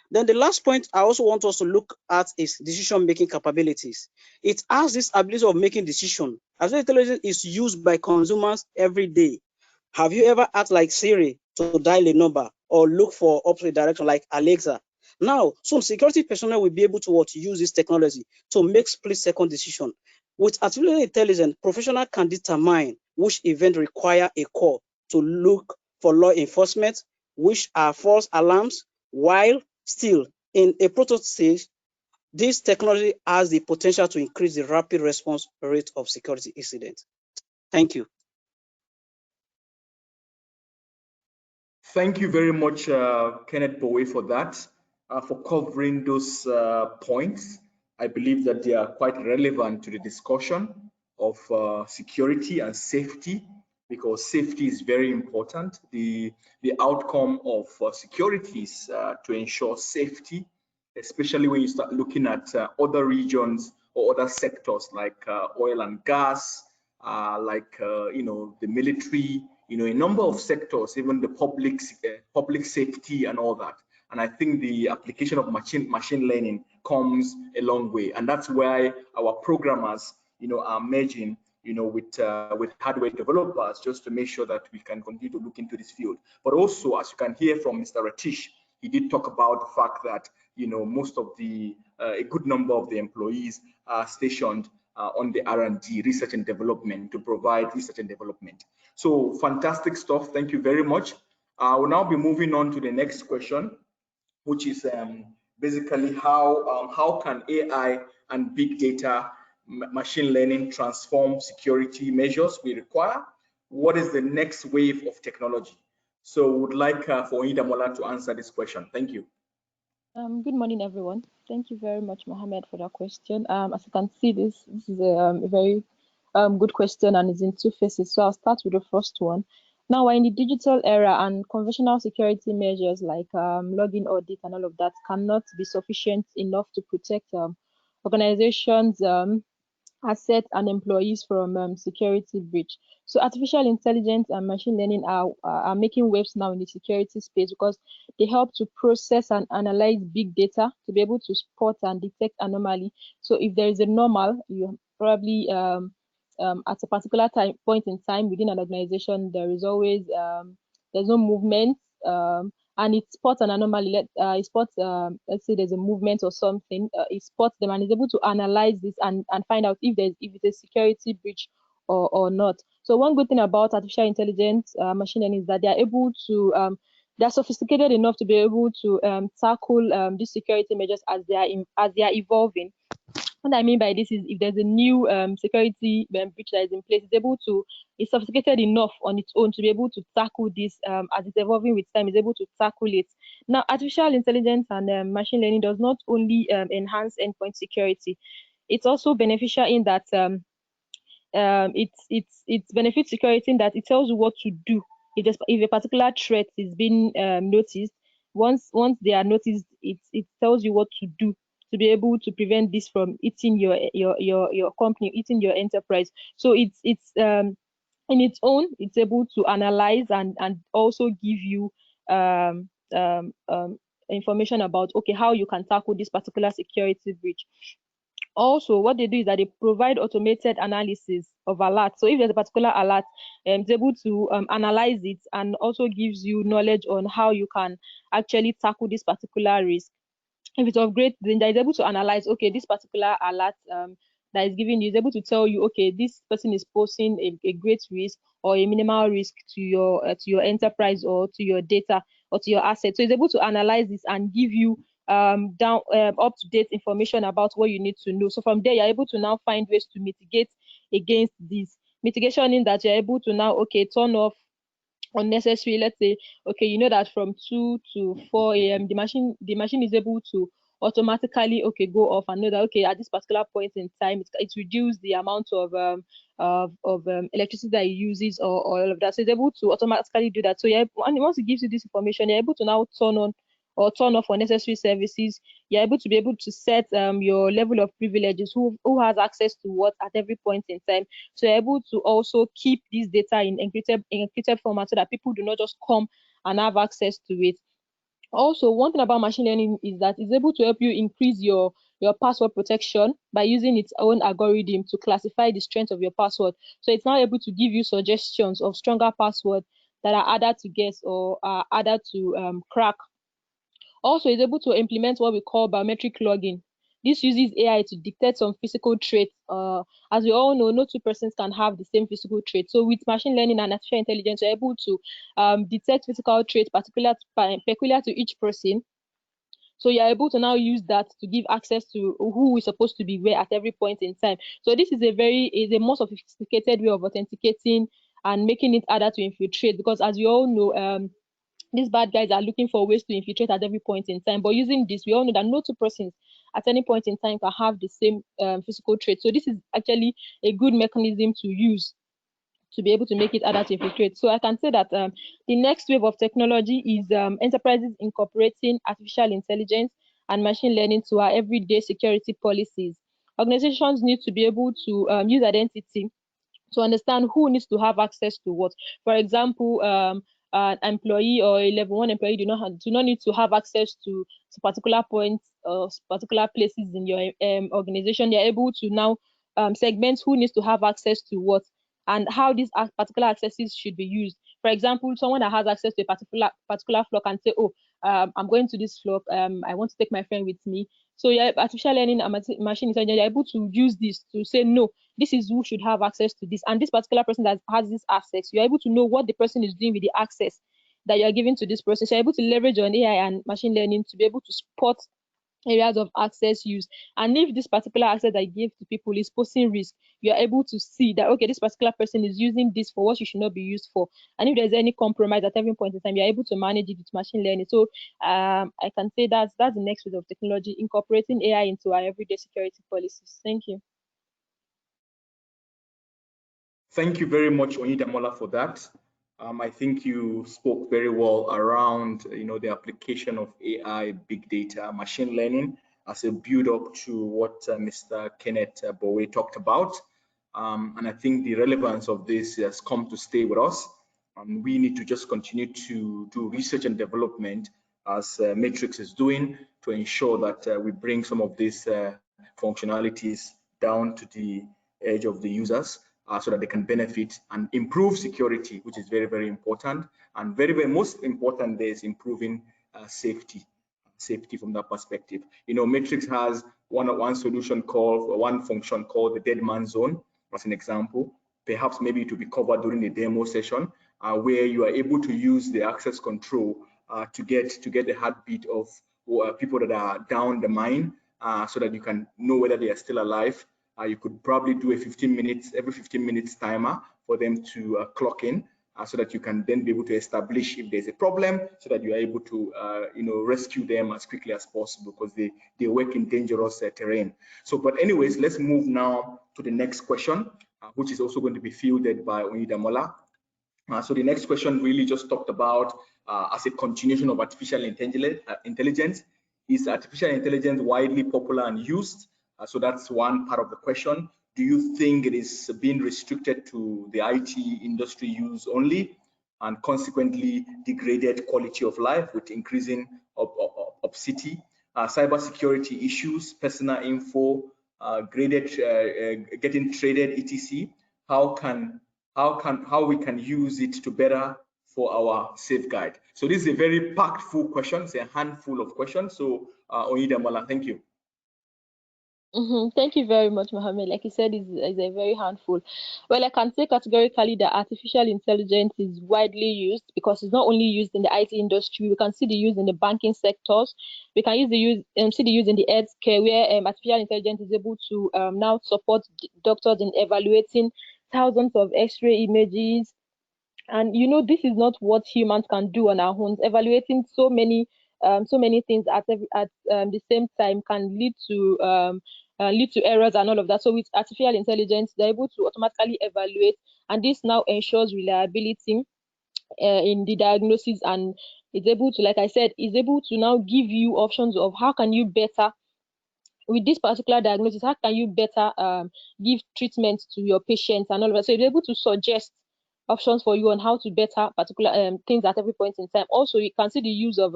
Then the last point I also want us to look at is decision-making capabilities. It has this ability of making decisions. Artificial intelligence is used by consumers every day. Have you ever asked like Siri to dial a number or look for opposite direction like Alexa? Now, some security personnel will be able to use this technology to make split-second decisions. With artificial intelligence, professionals can determine which event require a call to look for law enforcement, which are false alarms, while still In a prototype stage, this technology has the potential to increase the rapid response rate of security incidents. Thank you. Thank you very much, Kenneth Bowie, for that, for covering those points. I believe that they are quite relevant to the discussion of security and safety, because safety is very important. The outcome of security is to ensure safety, especially when you start looking at other regions or other sectors like oil and gas, like the military, a number of sectors, even the public safety and all that. And I think the application of machine learning comes a long way, and that's why our programmers, are merging, with hardware developers, just to make sure that we can continue to look into this field. But also, as you can hear from Mr. Ratish, he did talk about the fact that most of a good number of the employees are stationed on the R&D, research and development, to provide research and development. So fantastic stuff. Thank you very much. I will now be moving on to the next question, which is basically how can AI and big data machine learning transform security measures we require? What is the next wave of technology? So would like for Idamola to answer this question. Thank you. Good morning, everyone. Thank you very much, Mohammed, for that question. As you can see, this is a very good question, and it's in two phases. So I'll start with the first one. Now, we're in the digital era, and conventional security measures like login audit and all of that cannot be sufficient enough to protect organizations' assets and employees from security breach. So artificial intelligence and machine learning are making waves now in the security space, because they help to process and analyze big data to be able to spot and detect anomaly. So if there is a normal, you probably at a particular point in time within an organization, there is always there's no movement, and it spots an anomaly. It spots, let's say there's a movement or something. It spots them and is able to analyze this and find out if it's a security breach or not. So one good thing about artificial intelligence, machine learning, is that they are able to they're sophisticated enough to be able to tackle these security measures as they are evolving. What I mean by this is, if there's a new security breach that is in place, it's sophisticated enough on its own to be able to tackle this as it's evolving with time, is able to tackle it. Now, artificial intelligence and machine learning does not only enhance endpoint security, it's also beneficial in that it's benefits security in that it tells you what to do if a particular threat is being noticed. Once they are noticed, it tells you what to do to be able to prevent this from eating your company, eating your enterprise. So it's in its own, it's able to analyze and also give you information about, okay, how you can tackle this particular security breach. Also, what they do is that they provide automated analysis of alerts. So if there's a particular alert, it's able to analyze it and also gives you knowledge on how you can actually tackle this particular risk. If it's of great danger, it's able to analyze, okay, this particular alert that is giving you is able to tell you, okay, this person is posing a great risk or a minimal risk to your enterprise or to your data or to your assets. So it's able to analyze this and give you up-to-date information about what you need to know. So from there, you're able to now find ways to mitigate against this. Mitigation in that you're able to now, okay, turn off unnecessary, let's say, okay, you know that from 2 to 4 a.m. the machine is able to automatically, okay, go off and know that, okay, at this particular point in time, it's reduced the amount of electricity that it uses or all of that. So it's able to automatically do that. So yeah, and once it gives you this information, you're able to now turn on or turn off unnecessary services. You're able to set your level of privileges, who has access to what at every point in time. So you're able to also keep this data in encrypted format so that people do not just come and have access to it. Also, one thing about machine learning is that it's able to help you increase your password protection by using its own algorithm to classify the strength of your password. So it's now able to give you suggestions of stronger passwords that are harder to guess or are harder to crack. Also, it's able to implement what we call biometric logging. This uses AI to detect some physical traits. As we all know, no two persons can have the same physical traits. So with machine learning and artificial intelligence, you're able to detect physical traits peculiar to each person So you're able to now use that to give access to who is supposed to be where at every point in time. So this is a more sophisticated way of authenticating and making it harder to infiltrate, because as you all know, these bad guys are looking for ways to infiltrate at every point in time. But using this, we all know that no two persons at any point in time can have the same physical trait. So this is actually a good mechanism to use to be able to make it harder to infiltrate. So I can say that the next wave of technology is enterprises incorporating artificial intelligence and machine learning to our everyday security policies. Organizations need to be able to use identity to understand who needs to have access to what. For example, an employee or a level 1 employee do not need to have access to particular points or particular places in your organization. They're able to now segment who needs to have access to what and how these particular accesses should be used. For example, someone that has access to a particular floor can say, oh, I'm going to this floor, I want to take my friend with me. So yeah, artificial learning and machine intelligence, you're able to use this to say, no, this is who should have access to this. And this particular person that has this access, you're able to know what the person is doing with the access that you're giving to this person. So you're able to leverage on AI and machine learning to be able to spot areas of access use. And if this particular access that you give to people is posing risk, you're able to see that, okay, this particular person is using this for what you should not be used for. And if there's any compromise at every point in time, you're able to manage it with machine learning. So I can say that's the next phase of technology, incorporating AI into our everyday security policies. Thank you. Thank you very much, Onidamola, for that. I think you spoke very well around, the application of AI, big data, machine learning as a build-up to what Mr. Kenneth Bowe talked about. And I think the relevance of this has come to stay with us. We need to just continue to do research and development as Matrix is doing to ensure that we bring some of these functionalities down to the edge of the users so that they can benefit and improve security, which is very, very important. And very, very most important there is improving safety from that perspective. Matrix has one solution called, one function called the dead man zone, as an example. Perhaps maybe it will be covered during the demo session, where you are able to use the access control to get the heartbeat of people that are down the mine, so that you can know whether they are still alive. You could probably do a every 15 minutes timer for them to clock in, so that you can then be able to establish if there's a problem, so that you are able to rescue them as quickly as possible, because they work in dangerous terrain. So, but anyways, let's move now to the next question, which is also going to be fielded by Onidamola. So the next question really just talked about, as a continuation of artificial intelligence, is artificial intelligence widely popular and used? So that's one part of the question. Do you think it is being restricted to the IT industry use only, and consequently degraded quality of life with increasing obesity, cybersecurity issues, personal info, getting traded, etc.? How we can use it to better for our safeguard? So this is a very packed full question. It's a handful of questions. So Onidamola, thank you. Thank you very much, Mohammed. Like you said, is a very handful. Well, I can say categorically that artificial intelligence is widely used, because it's not only used in the IT industry. We can see the use in the banking sectors. We can see the use in the healthcare, where artificial intelligence is able to now support doctors in evaluating thousands of X-ray images. And this is not what humans can do on our own. Evaluating so many things at the same time can lead to errors and all of that. So with artificial intelligence, they're able to automatically evaluate, and this now ensures reliability in the diagnosis, and it's able to, like I said, is able to now give you options of how can you better, with this particular diagnosis, how can you better give treatment to your patients and all of that. So you're able to suggest options for you on how to better particular things at every point in time. Also, you can see the use of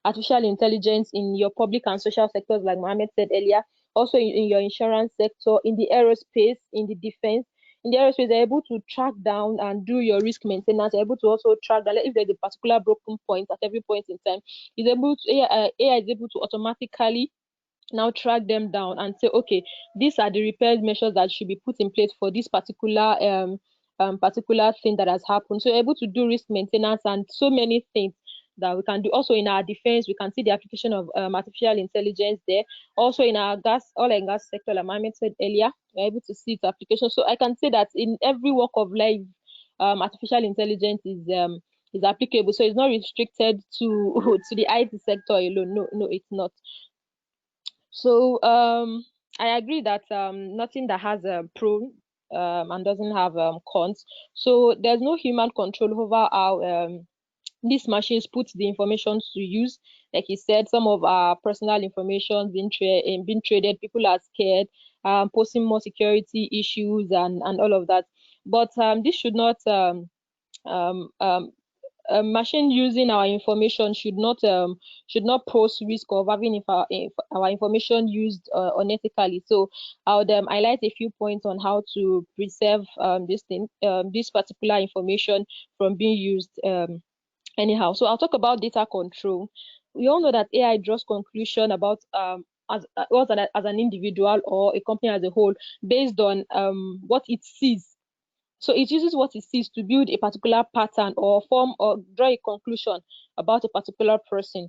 artificial intelligence in your public and social sectors, like Mohammed said earlier. Also in your insurance sector, in the aerospace, in the defense. In the aerospace, they're able to track down and do your risk maintenance. They're able to also track down if there's a particular broken point at every point in time. AI is able to automatically now track them down and say, okay, these are the repair measures that should be put in place for this particular particular thing that has happened. So able to do risk maintenance and so many things that we can do. Also in our defense, we can see the application of artificial intelligence there. Also in our oil and gas sector, like Mohammed said earlier, we're able to see its application. So I can say that in every walk of life, artificial intelligence is applicable. So it's not restricted to to the IT sector alone. No, it's not. So I agree that nothing that has a pro and doesn't have cons. So there's no human control over how these machines put the information to use. Like he said, some of our personal information being traded. People are scared, posing more security issues and all of that. But this should not a machine using our information should not pose risk of having if our information used unethically. So I would highlight a few points on how to preserve this particular information from being used anyhow. So I'll talk about data control. We all know that AI draws conclusion about as an individual or a company as a whole based on what it sees. So it uses what it sees to build a particular pattern or form or draw a conclusion about a particular person.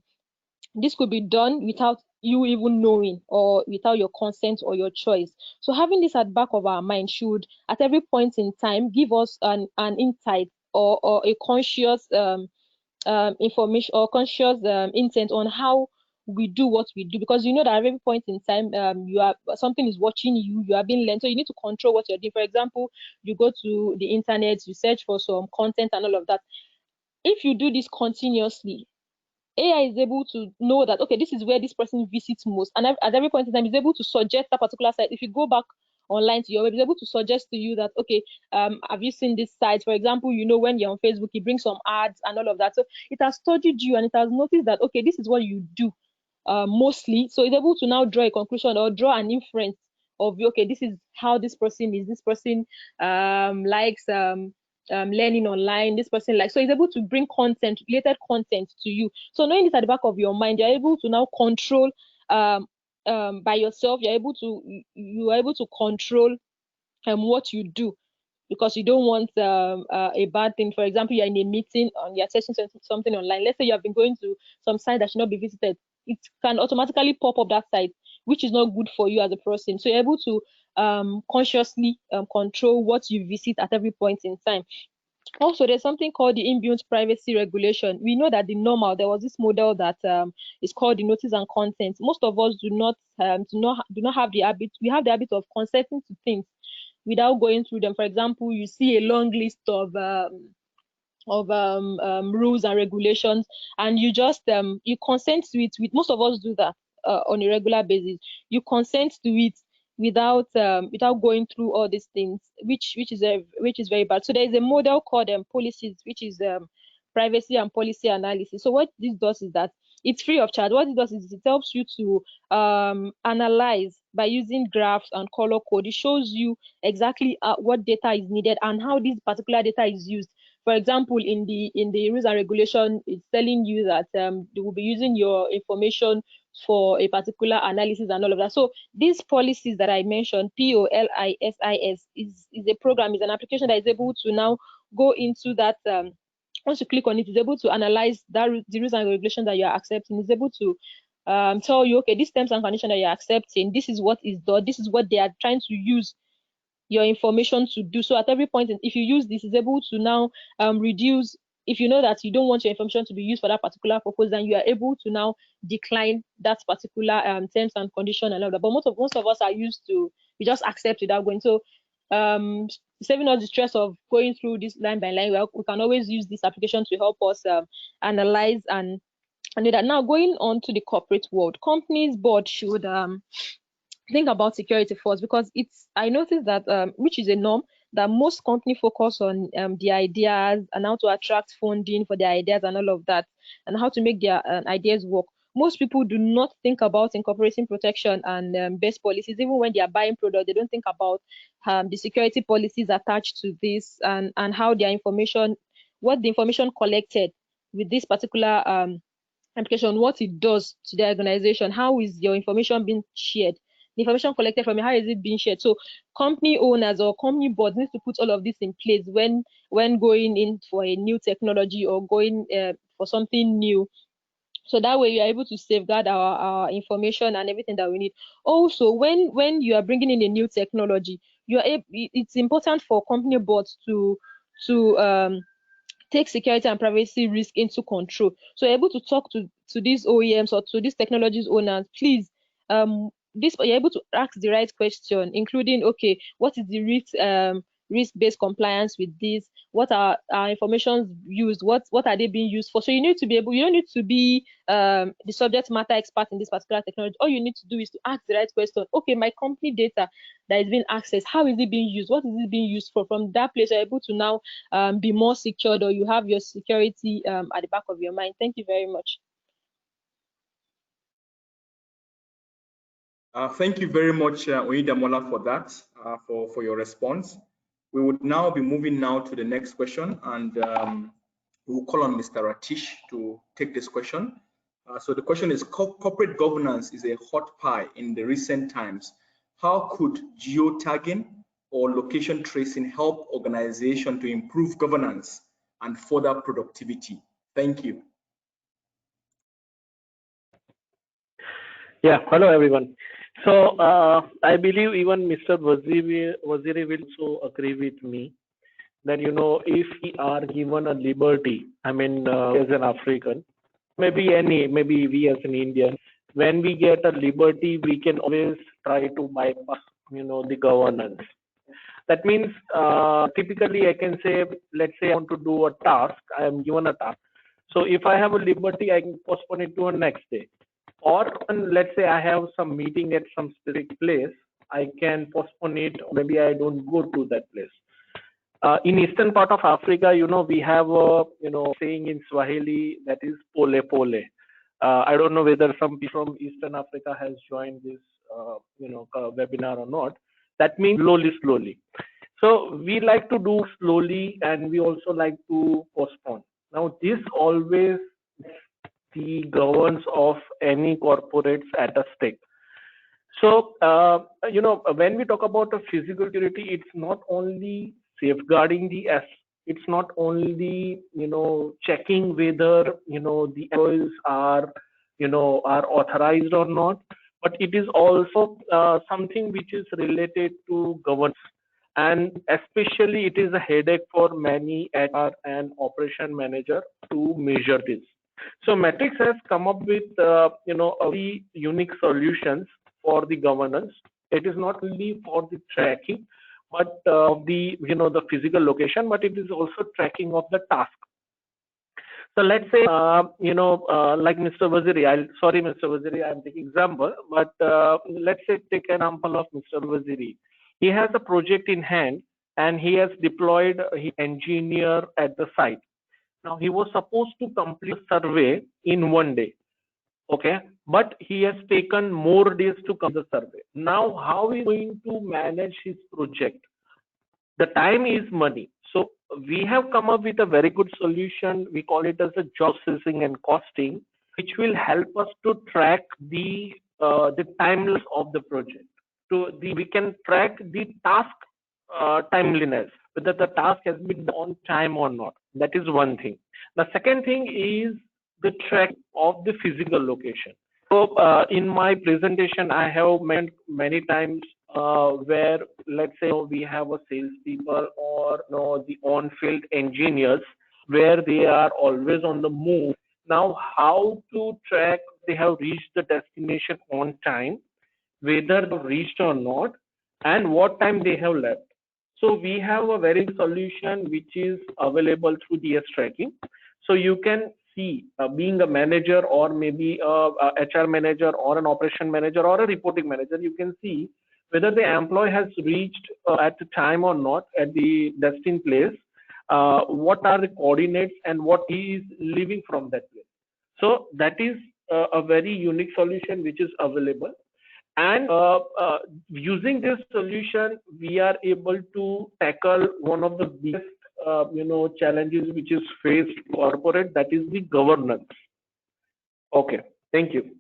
This could be done without you even knowing or without your consent or your choice. So having this at the back of our mind should, at every point in time, give us an insight or a conscious information or conscious intent on how we do what we do, because you know that at every point in time something is watching you, you are being learned, so you need to control what you're doing. For example, you go to the internet, you search for some content and all of that. If you do this continuously, AI is able to know that, okay, this is where this person visits most, and at every point in time is able to suggest that particular site. If you go back online to your web, it's able to suggest to you that, okay, have you seen this site? For example, you know, when you're on Facebook, it brings some ads and all of that. So it has studied you and it has noticed that, okay, this is what you do mostly. So it's able to now draw a conclusion or draw an inference of, okay, this is how this person is. This person likes learning online. This person likes. So it's able to bring related content to you. So knowing this at the back of your mind, you're able to now control by yourself. You're able to control what you do, because you don't want a bad thing. For example, you're in a meeting and you're searching something online. Let's say you have been going to some site that should not be visited. It can automatically pop up that site, which is not good for you as a person. So you're able to consciously control what you visit at every point in time. Also, there's something called the inbuilt privacy regulation. We know that there was this model that is called the notice and consent. Most of us do not have the habit. We have the habit of consenting to things without going through them. For example, you see a long list of rules and regulations, and you just you consent to it. Most of us do that on a regular basis. You consent to it without going through all these things, which is very bad. So there is a model called policies, which is privacy and policy analysis. So what this does is that it's free of charge. What it does is it helps you to analyze by using graphs and color code. It shows you exactly what data is needed and how this particular data is used. For example, in the rules and regulation, it's telling you that they will be using your information for a particular analysis and all of that. So these policies that I mentioned, POLISIS, is a program, is an application that is able to now go into that. Once you click on it, it's able to analyze the rules and regulations that you are accepting. It's able to tell you, okay, these terms and conditions that you're accepting, this is what is done, this is what they are trying to use your information to do. So at every point, if you use this, it's able to now reduce. If you know that you don't want your information to be used for that particular purpose, then you are able to now decline that particular terms and condition and all that. But most of us are used to, we just accept without going. So saving us the stress of going through this line by line, we can always use this application to help us analyze and do that. Now, going on to the corporate world, companies board should think about security first, because I noticed that which is a norm, that most companies focus on the ideas and how to attract funding for their ideas and all of that, and how to make their ideas work. Most people do not think about incorporating protection and best policies. Even when they are buying products, they don't think about the security policies attached to this, and how their information, what the information collected with this particular application, what it does to the organization. How is your information being shared? The information collected from you, how is it being shared? So company owners or company boards need to put all of this in place when going in for a new technology or going for something new. So that way you are able to safeguard our information and everything that we need. Also, when you are bringing in a new technology, it's important for company boards to take security and privacy risk into control. So you're able to talk to these OEMs or to these technologies owners, please, you're able to ask the right question, including, okay, what is the risk-based compliance with this? What are our information used? What are they being used for? So you need to be able, you don't need to be the subject matter expert in this particular technology. All you need to do is to ask the right question. Okay, my company data that is being accessed, how is it being used? What is it being used for? From that place, you're able to now be more secured, or you have your security at the back of your mind. Thank you very much. Thank you very much, Oyedamola, for that, for your response. We would now be moving now to the next question, and we'll call on Mr. Ratish to take this question. So the question is, corporate governance is a hot pie in the recent times. How could geotagging or location tracing help organization to improve governance and further productivity? Thank you. Yeah, hello everyone. So I believe even Mr. Waziri will also agree with me that, you know, if we are given a liberty, I mean, as an African, maybe we as an Indian, when we get a liberty, we can always try to bypass, you know, the governance. That means typically I can say, let's say I want to do a task, I am given a task. So if I have a liberty, I can postpone it to a next day. Or let's say I have some meeting at some specific place, I can postpone it. Maybe I don't go to that place. In eastern part of Africa, you know, we have a, you know, saying in Swahili that is pole pole. I don't know whether some people from Eastern Africa has joined this, you know, webinar or not. That means slowly. So we like to do slowly, and we also like to postpone. Now this always the governance of any corporates at a stake. So, you know, when we talk about a physical security, it's not only safeguarding the S, it's not only, you know, checking whether, you know, the employees are, you know, are authorized or not, but it is also something which is related to governance. And especially it is a headache for many HR and operation manager to measure this. So Matrix has come up with, you know, very unique solutions for the governance. It is not only for the tracking, but the, you know, the physical location, but it is also tracking of the task. So let's say, you know, like Mr. Waziri, Mr. Waziri, I'm taking example, but let's say take an example of Mr. Waziri. He has a project in hand and he has deployed his engineer at the site. Now he was supposed to complete a survey in 1 day, okay, but he has taken more days to complete the survey. Now how is he going to manage his project? The time is money. So we have come up with a very good solution. We call it as a job processing and costing, which will help us to track the timelines of the project. We can track the task timeliness, whether the task has been done on time or not. That is one thing. The second thing is the track of the physical location. So in my presentation, I have mentioned many times where, let's say, we have a salespeople or, you know, the on-field engineers where they are always on the move. Now, how to track they have reached the destination on time, whether they reached or not, and what time they have left. So we have a very good solution which is available through DS tracking. So you can see, being a manager or maybe a HR manager or an operation manager or a reporting manager, you can see whether the employee has reached at the time or not at the destined place, what are the coordinates and what he is leaving from that place. So that is a very unique solution which is available. And using this solution, we are able to tackle one of the biggest, you know, challenges which is faced corporate, that is the governance. Okay, thank you.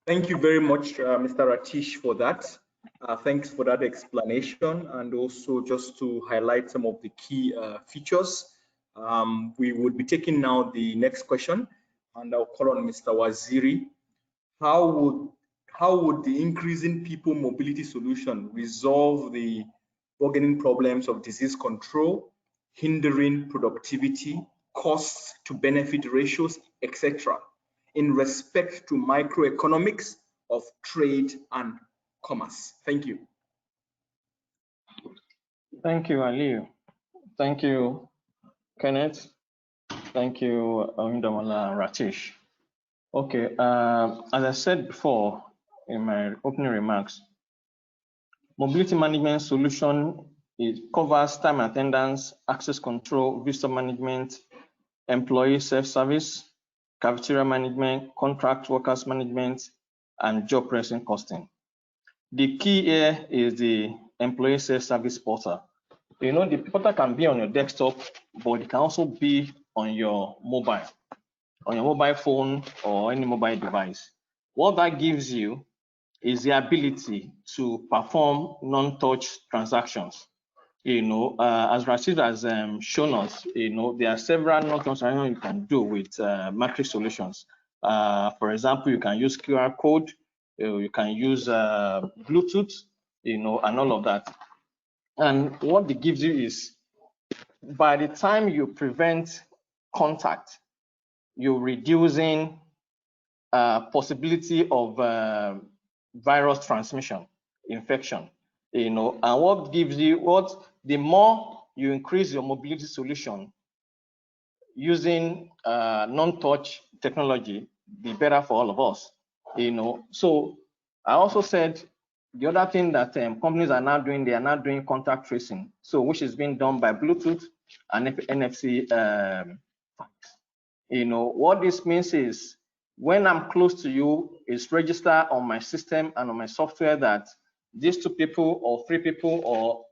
Thank you very much, Mr. Ratish, for that. Thanks for that explanation, and also just to highlight some of the key features. We would be taking now the next question, and I'll call on Mr. Waziri. How would the increasing people mobility solution resolve the burgeoning problems of disease control, hindering productivity, costs to benefit ratios, etc., in respect to microeconomics of trade and commerce? Thank you. Thank you, Aliyu. Thank you, Kenneth. Thank you, Awindamala and Ratish. Okay, as I said before in my opening remarks, mobility management solution, it covers time attendance, access control, visitor management, employee self-service, cafeteria management, contract workers management, and job pricing costing. The key here is the employee self-service portal. You know, the portal can be on your desktop, but it can also be on your mobile phone or any mobile device. What that gives you is the ability to perform non-touch transactions. You know, as Rashid has shown us, you know, there are several non-touch transactions you can do with Matrix solutions. For example, you can use QR code, you can use Bluetooth, you know, and all of that. And what it gives you is, by the time you prevent contact, you're reducing possibility of virus transmission, infection, you know. And what gives you, the more you increase your mobility solution using non-touch technology, the better for all of us, you know. So I also said the other thing that companies are now doing, they are now doing contact tracing, so which is being done by Bluetooth and NFC. You know, what this means is, when I'm close to you, it's registered on my system and on my software that these 2 people or 3 people or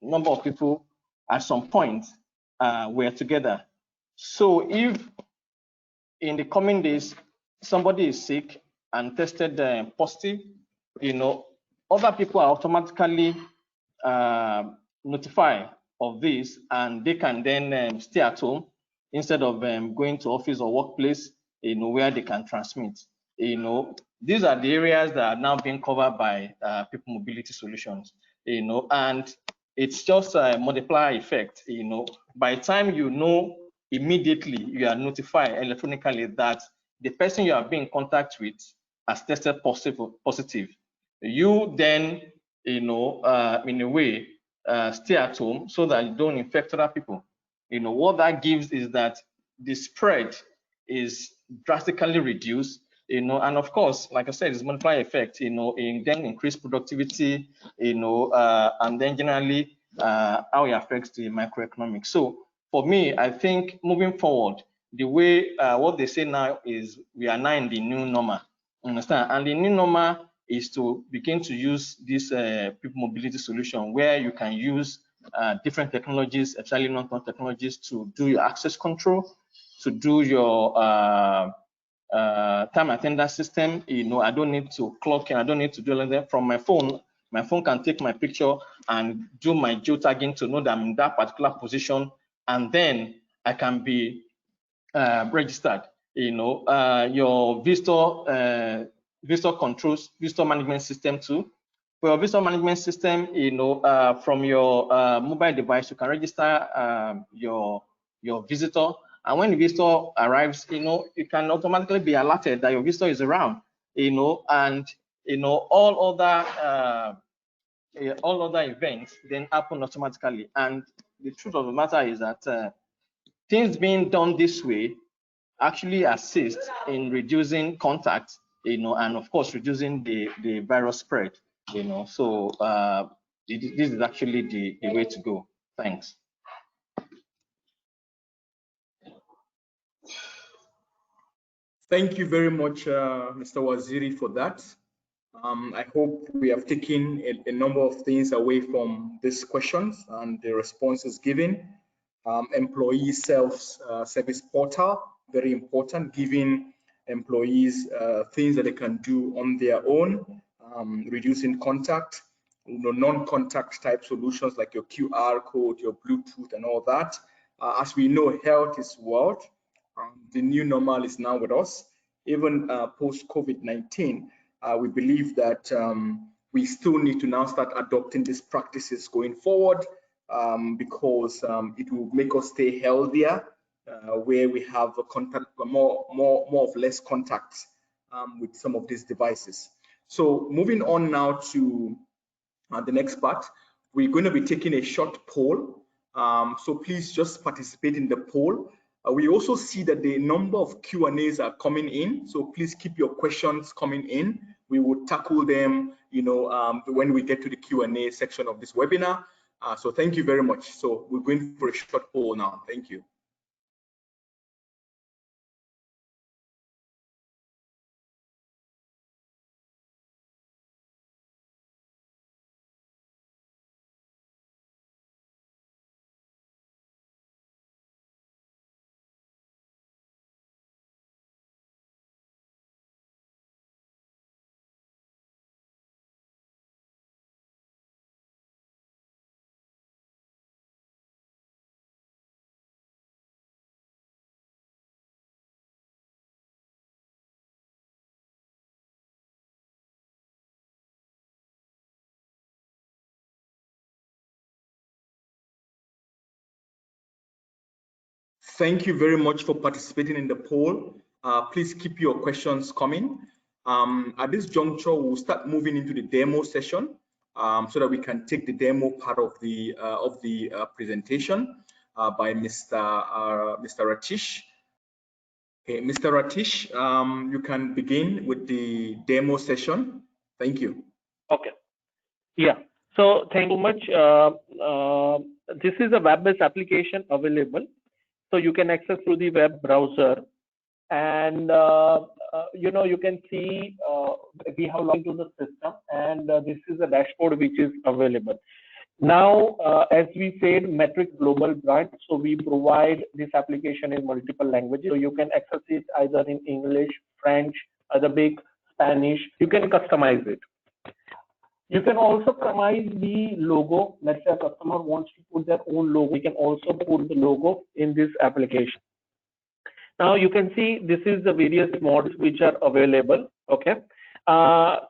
number of people at some point were together. So if in the coming days somebody is sick and tested positive, you know, other people are automatically notified of this, and they can then stay at home instead of going to office or workplace, you know, where they can transmit. You know, these are the areas that are now being covered by people mobility solutions, you know, and it's just a multiplier effect. You know, by the time you know, immediately you are notified electronically that the person you have been in contact with has tested positive. You then, you know, in a way, stay at home so that you don't infect other people. You know, what that gives is that the spread is drastically reduced, you know, and of course, like I said, it's multiplier effect, you know, in then increased productivity, you know, and then generally how it affects the microeconomics. So for me, I think moving forward, the way what they say now is we are now in the new normal, understand? And the new normal is to begin to use this people mobility solution, where you can use different technologies, especially non-touch technologies, to do your access control, to do your time attendance system. You know, I don't need to clock in, I don't need to do anything from my phone. My phone can take my picture and do my geotagging to know that I'm in that particular position, and then I can be registered. You know, your visitor controls, visitor management system too. For your visitor management system, you know, from your mobile device, you can register your visitor, and when the visitor arrives, you know, you can automatically be alerted that your visitor is around. You know, and you know, all other events then happen automatically. And the truth of the matter is that things being done this way actually assist in reducing contact, you know, and of course reducing the virus spread, you know. So this is actually the way to go. Thanks. Thank you very much, Mr. Waziri, for that. I hope we have taken a number of things away from these questions and the responses given. Employee self-service portal, very important, giving employees things that they can do on their own, reducing contact, non-contact type solutions like your QR code, your Bluetooth, and all that. As we know, health is wealth. The new normal is now with us. Even post COVID-19, we believe that we still need to now start adopting these practices going forward, because it will make us stay healthier, where we have a contact, more of less contacts with some of these devices. So moving on now to the next part, we're going to be taking a short poll. So please just participate in the poll. We also see that the number of Q&As are coming in, so please keep your questions coming in. We will tackle them, when we get to the Q&A section of this webinar. So thank you very much. So we're going for a short poll now. Thank you. Thank you very much for participating in the poll. Please keep your questions coming. At this juncture, we'll start moving into the demo session, so that we can take the demo part of the presentation by Mr. Ratish. Okay, Mr. Ratish, you can begin with the demo session. Thank you. Okay. Yeah. So thank you much. This is a web-based application available, so you can access through the web browser, and you can see we have logged into the system, and this is a dashboard which is available. Now, as we said, Matrix Global brand, so we provide this application in multiple languages. So you can access it either in English, French, Arabic, Spanish. You can customize it. You can also customize the logo. Let's say a customer wants to put their own logo. We can also put the logo in this application. Now you can see this is the various mods which are available. Okay.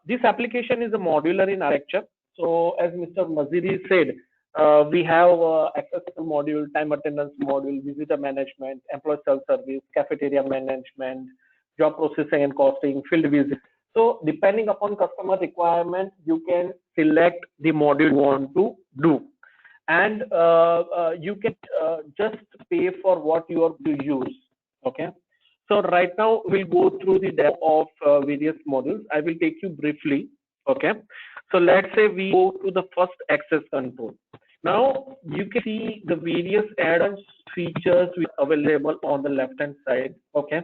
This application is a modular in architecture. So as Mr. Maziri said, we have accessible module, time attendance module, visitor management, employee self-service, cafeteria management, job processing and costing, field visit. So depending upon customer requirement, you can select the module you want to do, and you can just pay for what you are to use. Okay. So right now we'll go through the demo of various modules. I will take you briefly. Okay. So let's say we go to the first access control. Now you can see the various add-ons features available on the left-hand side. Okay.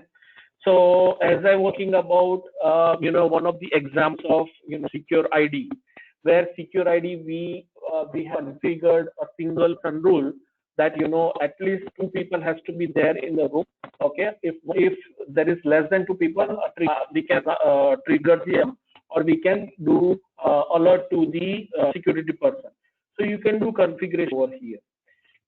So as I'm working about, one of the examples of, secure ID, where secure ID, we have configured a single rule that, at least 2 people has to be there in the room. Okay. If there is less than 2 people, we can trigger them, or we can do alert to the security person. So you can do configuration over here.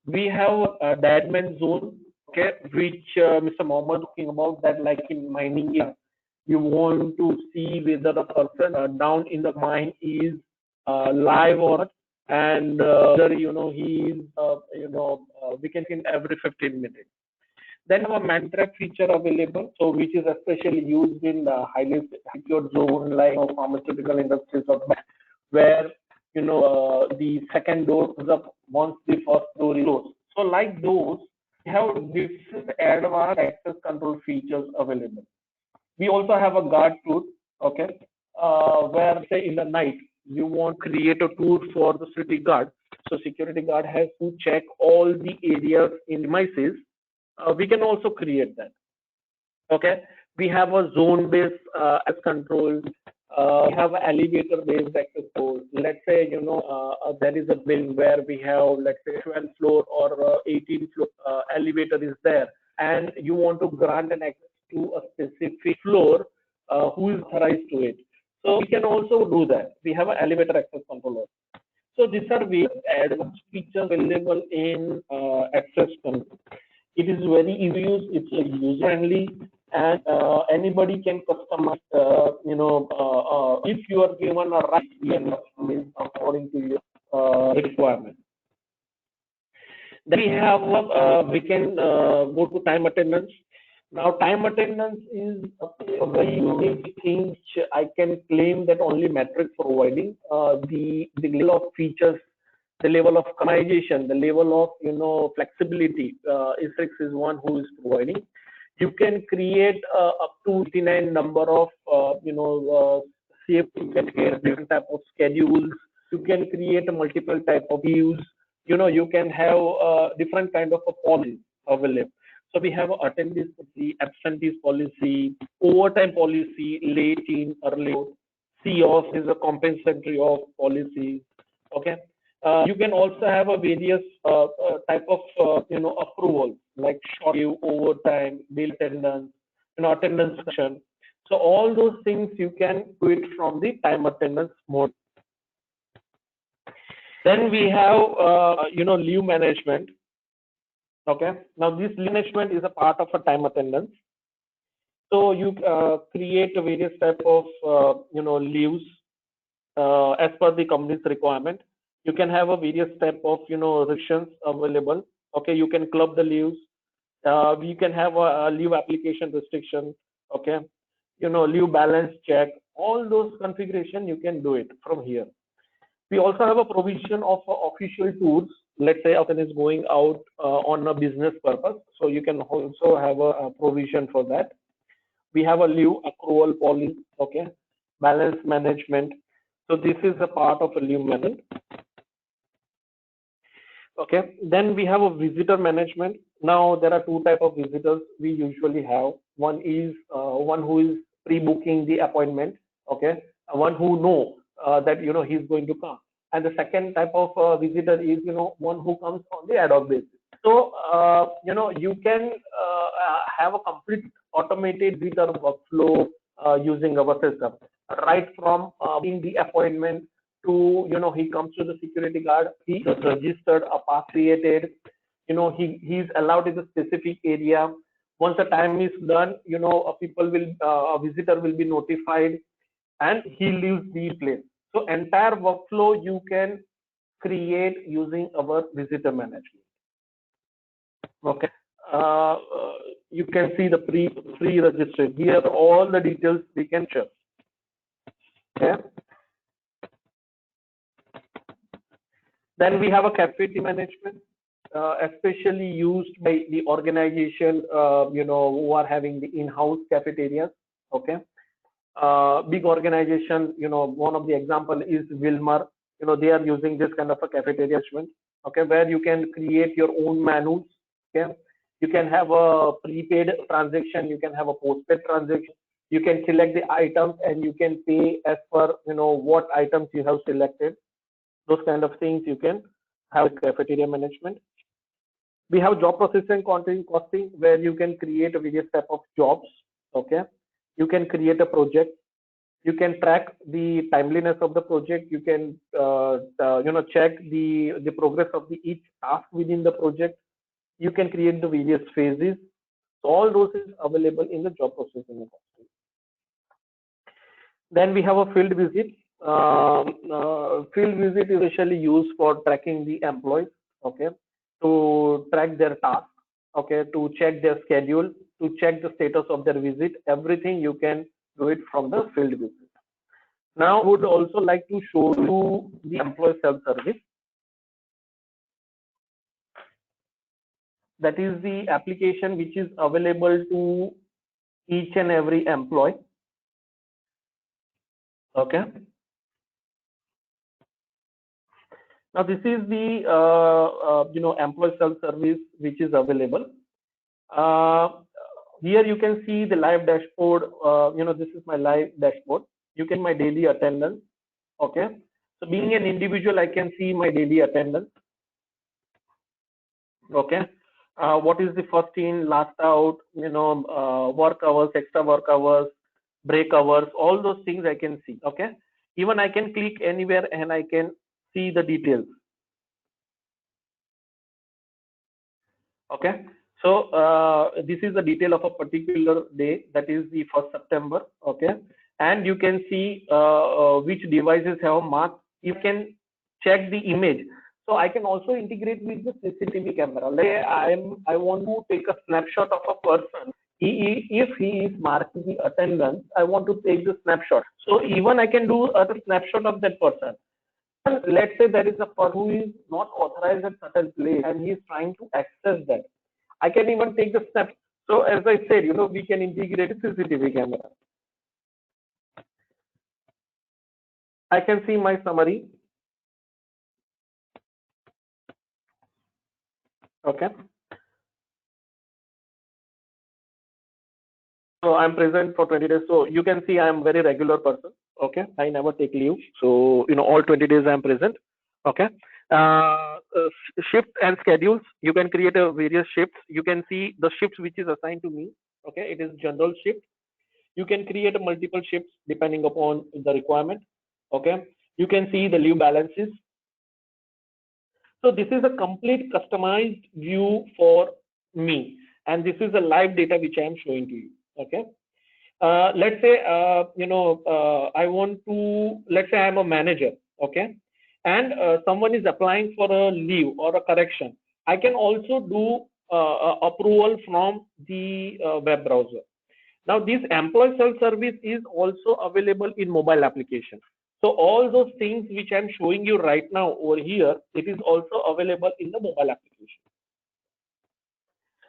We have a admin zone, okay, which Mr. Mohammed talking about, that like in mining, you want to see whether the person down in the mine is live or not, and whether he is we can see every 15 minutes. Then our mantra feature available, so which is especially used in the highly secured zone like pharmaceutical industries, or where the second door is up once the first door is closed. So like those, we have different advanced access control features available. We also have a guard tool, okay, where say in the night you want to create a tour for the security guard. So security guard has to check all the areas in premises. We can also create that. Okay, we have a zone-based access control. We have elevator-based access control. Let's say there is a building where we have, let's say, 12th floor or 18th floor elevator is there, and you want to grant an access to a specific floor who is authorized to it. So we can also do that. We have an elevator access controller. So these are very advanced features available in Access Control. It is very easy to use. It's user friendly, and anybody can customize. If you are given a right, according to your requirement. Then we can go to time attendance. Now, time attendance is a very unique thing which I can claim that only Matrix providing. The level of features, the level of customization, the level of flexibility. ISRIX is one who is providing. You can create up to 59 number of you can create different type of schedules. You can create a multiple type of views. You can have different kind of a policy available. So we have attendance policy, absentees policy, overtime policy, late in, early out. COS is a compensatory off policy. Okay. You can also have a various type of approval like short leave, overtime, bill attendance, attendance section. So all those things you can do it from the time attendance mode. Then we have leave management. Okay. Now this leave management is a part of a time attendance. So you create a various type of leaves as per the company's requirement. You can have a various type of restrictions available. Okay, you can club the leaves. You can have a leave application restriction. Okay, leave balance check. All those configuration you can do it from here. We also have a provision of official tours. Let's say a person is going out on a business purpose, so you can also have a provision for that. We have a leave accrual policy. Okay, balance management. So this is a part of a leave management. Okay, then we have a visitor management. Now there are two type of visitors we usually have. One is one who is pre-booking the appointment. Okay, one who know that he's going to come, and the second type of visitor is one who comes on the ad hoc basis. So you can have a complete automated visitor workflow using our system, right from being the appointment to he comes to the security guard, he is registered, a pass created, he's allowed in a specific area. Once the time is done, a visitor will be notified and he leaves the place. So entire workflow you can create using our visitor management. Okay. You can see the pre-registered here, all the details we can share. Okay. Then we have a cafeteria management, especially used by the organization, who are having the in-house cafeterias. Okay. Big organization, one of the example is Wilmar. They are using this kind of a cafeteria management. Okay, where you can create your own menus. Okay. You can have a prepaid transaction. You can have a postpaid transaction. You can select the items and you can pay as per what items you have selected. Those kind of things you can have cafeteria management. We have job processing content costing, where you can create a various type of jobs. Okay, you can create a project. You can track the timeliness of the project. You can check the progress of each task within the project. You can create the various phases. So all those is available in the job processing and costing. Then we have a field visit. Field visit is usually used for tracking the employees. Okay, to track their tasks. Okay, to check their schedule, to check the status of their visit. Everything you can do it from the field visit. Now, I would also like to show you the employee self-service. That is the application which is available to each and every employee. Okay. Now this is the employee self-service which is available. Here you can see the live dashboard. This is my live dashboard. You can my daily attendance. Okay. So being an individual, I can see my daily attendance. Okay. What is the first in, last out? Work hours, extra work hours, break hours. All those things I can see. Okay. Even I can click anywhere and I can see the details. Okay, so this is the detail of a particular day, that is the 1st September. Okay, and you can see which devices have marked. You can check the image. So I can also integrate with the CCTV camera. Like I want to take a snapshot of a person. If he is marking the attendance, I want to take the snapshot. So even I can do a snapshot of that person. And let's say there is a person who is not authorized at certain place and he is trying to access that. I can even take the snap. So as I said, we can integrate a CCTV camera. I can see my summary. Okay. So I'm present for 20 days. So you can see I'm very regular person. Okay. I never take leave. So, all 20 days I'm present. Okay. Shift and schedules. You can create a various shifts. You can see the shifts which is assigned to me. Okay. It is general shift. You can create multiple shifts depending upon the requirement. Okay. You can see the leave balances. So this is a complete customized view for me, and this is the live data which I am showing to you. Okay. Let's say I want to, let's say I'm a manager. Okay, and someone is applying for a leave or a correction. I can also do approval from the web browser. Now this employee self-service is also available in mobile application. So all those things which I'm showing you right now over here, it is also available in the mobile application.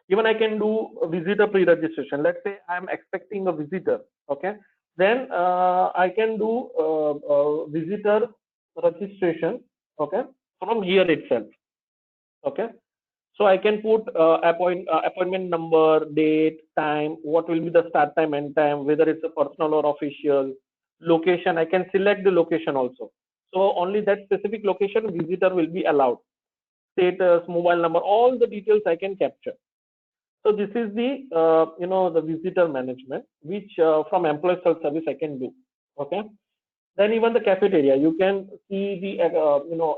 Even I can do a visitor pre-registration. Let's say I'm expecting a visitor. Okay, then I can do visitor registration. Okay, from here itself. Okay, so I can put appointment number, date, time, what will be the start time, end time, whether it's a personal or official. Location, I can select the location also. So only that specific location visitor will be allowed. Status, mobile number, all the details I can capture. So this is the the visitor management, which from employee self service I can do. Okay. Then even the cafeteria, you can see the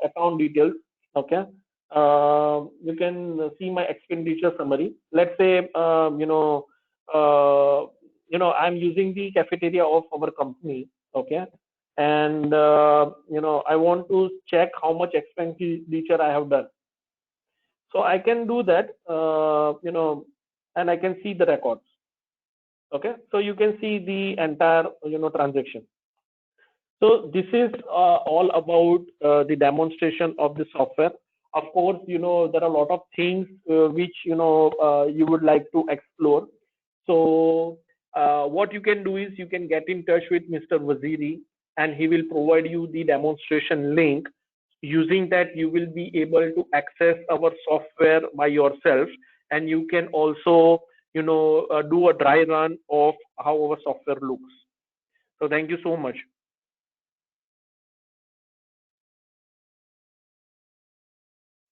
account details. Okay. You can see my expenditure summary. Let's say I'm using the cafeteria of our company. Okay. And I want to check how much expenditure I have done. So I can do that. And I can see the records. Okay. So you can see the entire transaction. So this is all about the demonstration of the software. Of course, there are a lot of things which you would like to explore. So what you can do is you can get in touch with Mr. Waziri, and he will provide you the demonstration link. Using that, you will be able to access our software by yourself, and you can also do a dry run of how our software looks. So thank you so much.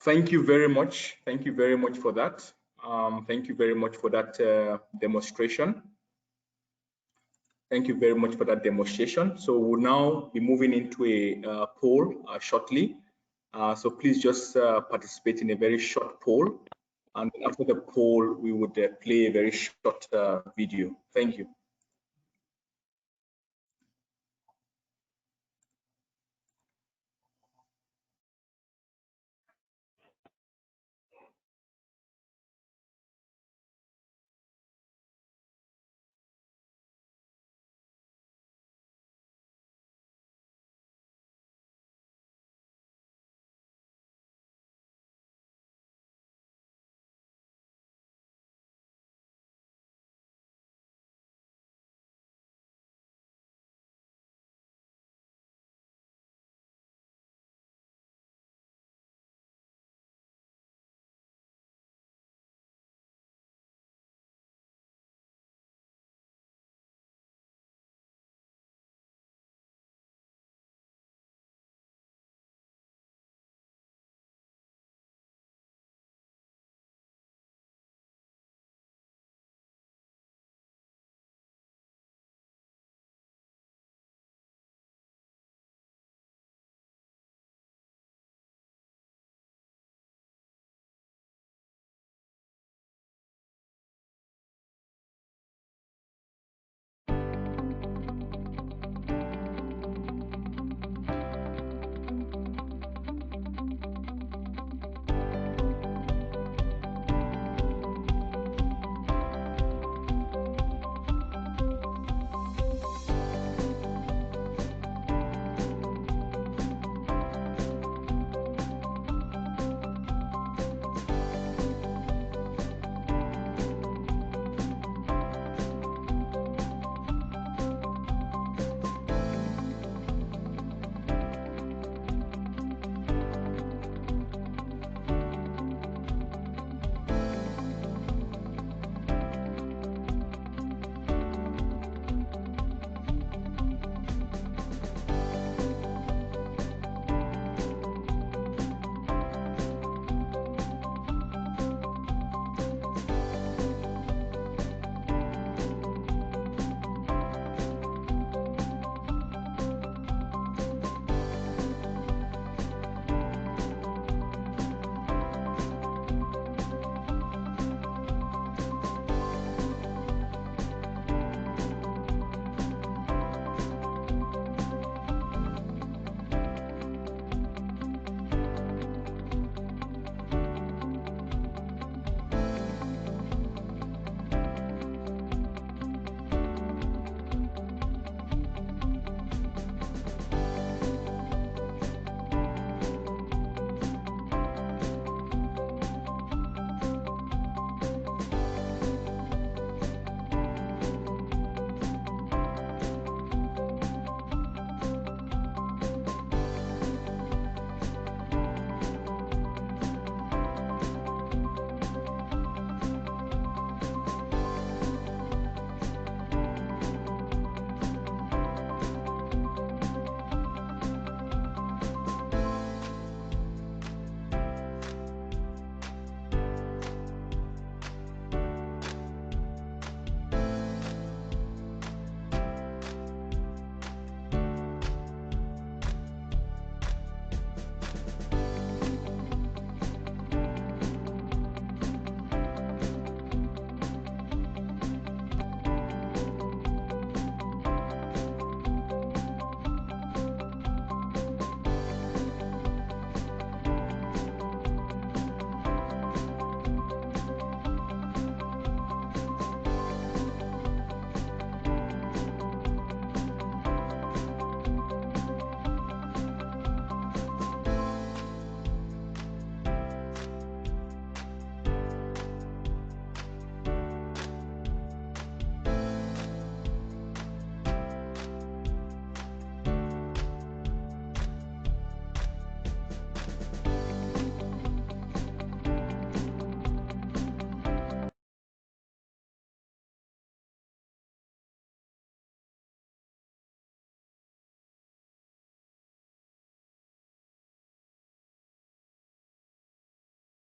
Thank you very much. Thank you very much for that. Thank you very much for that demonstration. Thank you very much for that demonstration. So we'll now be moving into a poll shortly. So please just participate in a very short poll. And after the poll, we would play a very short video. Thank you.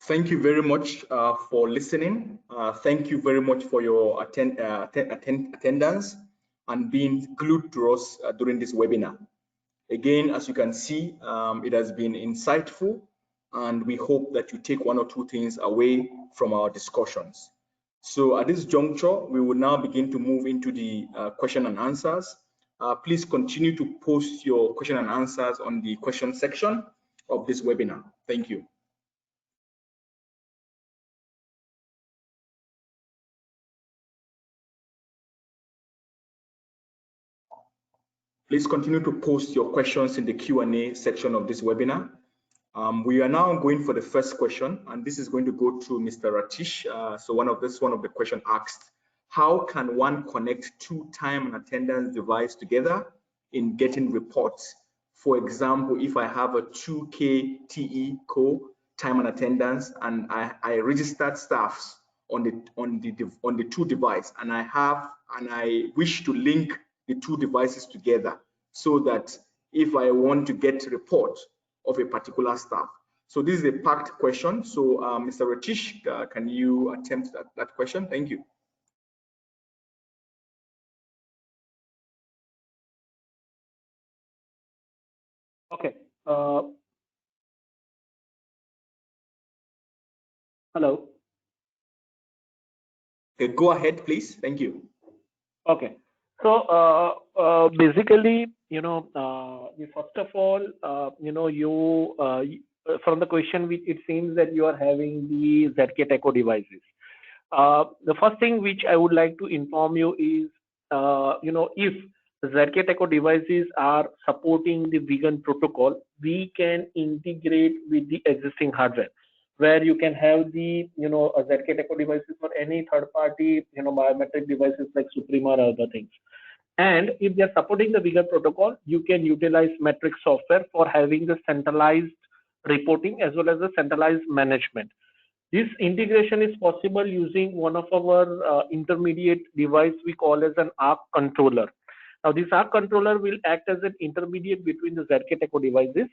Thank you very much for listening. Thank you very much for your attendance and being glued to us during this webinar. Again, as you can see, it has been insightful, and we hope that you take one or two things away from our discussions. So at this juncture, we will now begin to move into the question and answers. Please continue to post your question and answers on the question section of this webinar. Thank you. Please continue to post your questions in the Q&A section of this webinar. We are now going for the first question, and this is going to go to Mr. Ratish. So one of the question asked, how can one connect two time and attendance devices together in getting reports? For example, if I have a 2K TE co time and attendance, and I registered staffs on the two devices, and I wish to link the two devices together so that if I want to get a report of a particular staff. So this is a packed question. So Mr. Ratish, can you attempt that question? Thank you. Okay. Hello. Okay, go ahead, please. Thank you. Okay. So basically, first of all, from the question, it seems that you are having the ZK Teco devices. The first thing which I would like to inform you is, if the ZK Teco devices are supporting the vegan protocol, we can integrate with the existing hardware, where you can have the ZK Teco devices for any third party biometric devices like Suprema or other things. And if they are supporting the vegan protocol, you can utilize metric software for having the centralized reporting as well as the centralized management. This integration is possible using one of our intermediate device we call as an ARC controller. Now this ARC controller will act as an intermediate between the ZK Teco devices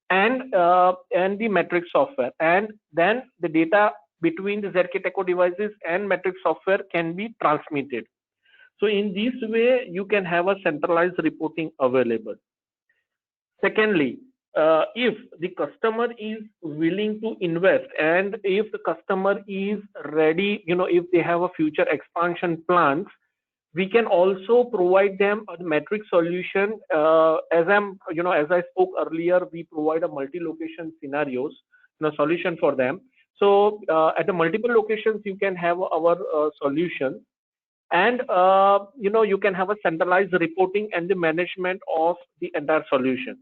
and the metric software, and then the data between the ZK Teco devices and metric software can be transmitted. So in this way, you can have a centralized reporting available. Secondly, if the customer is willing to invest, and if the customer is ready, if they have a future expansion plans, we can also provide them a metric solution. As I spoke earlier, we provide a multi-location scenarios, solution for them. So at the multiple locations, you can have our solution, and you can have a centralized reporting and the management of the entire solution.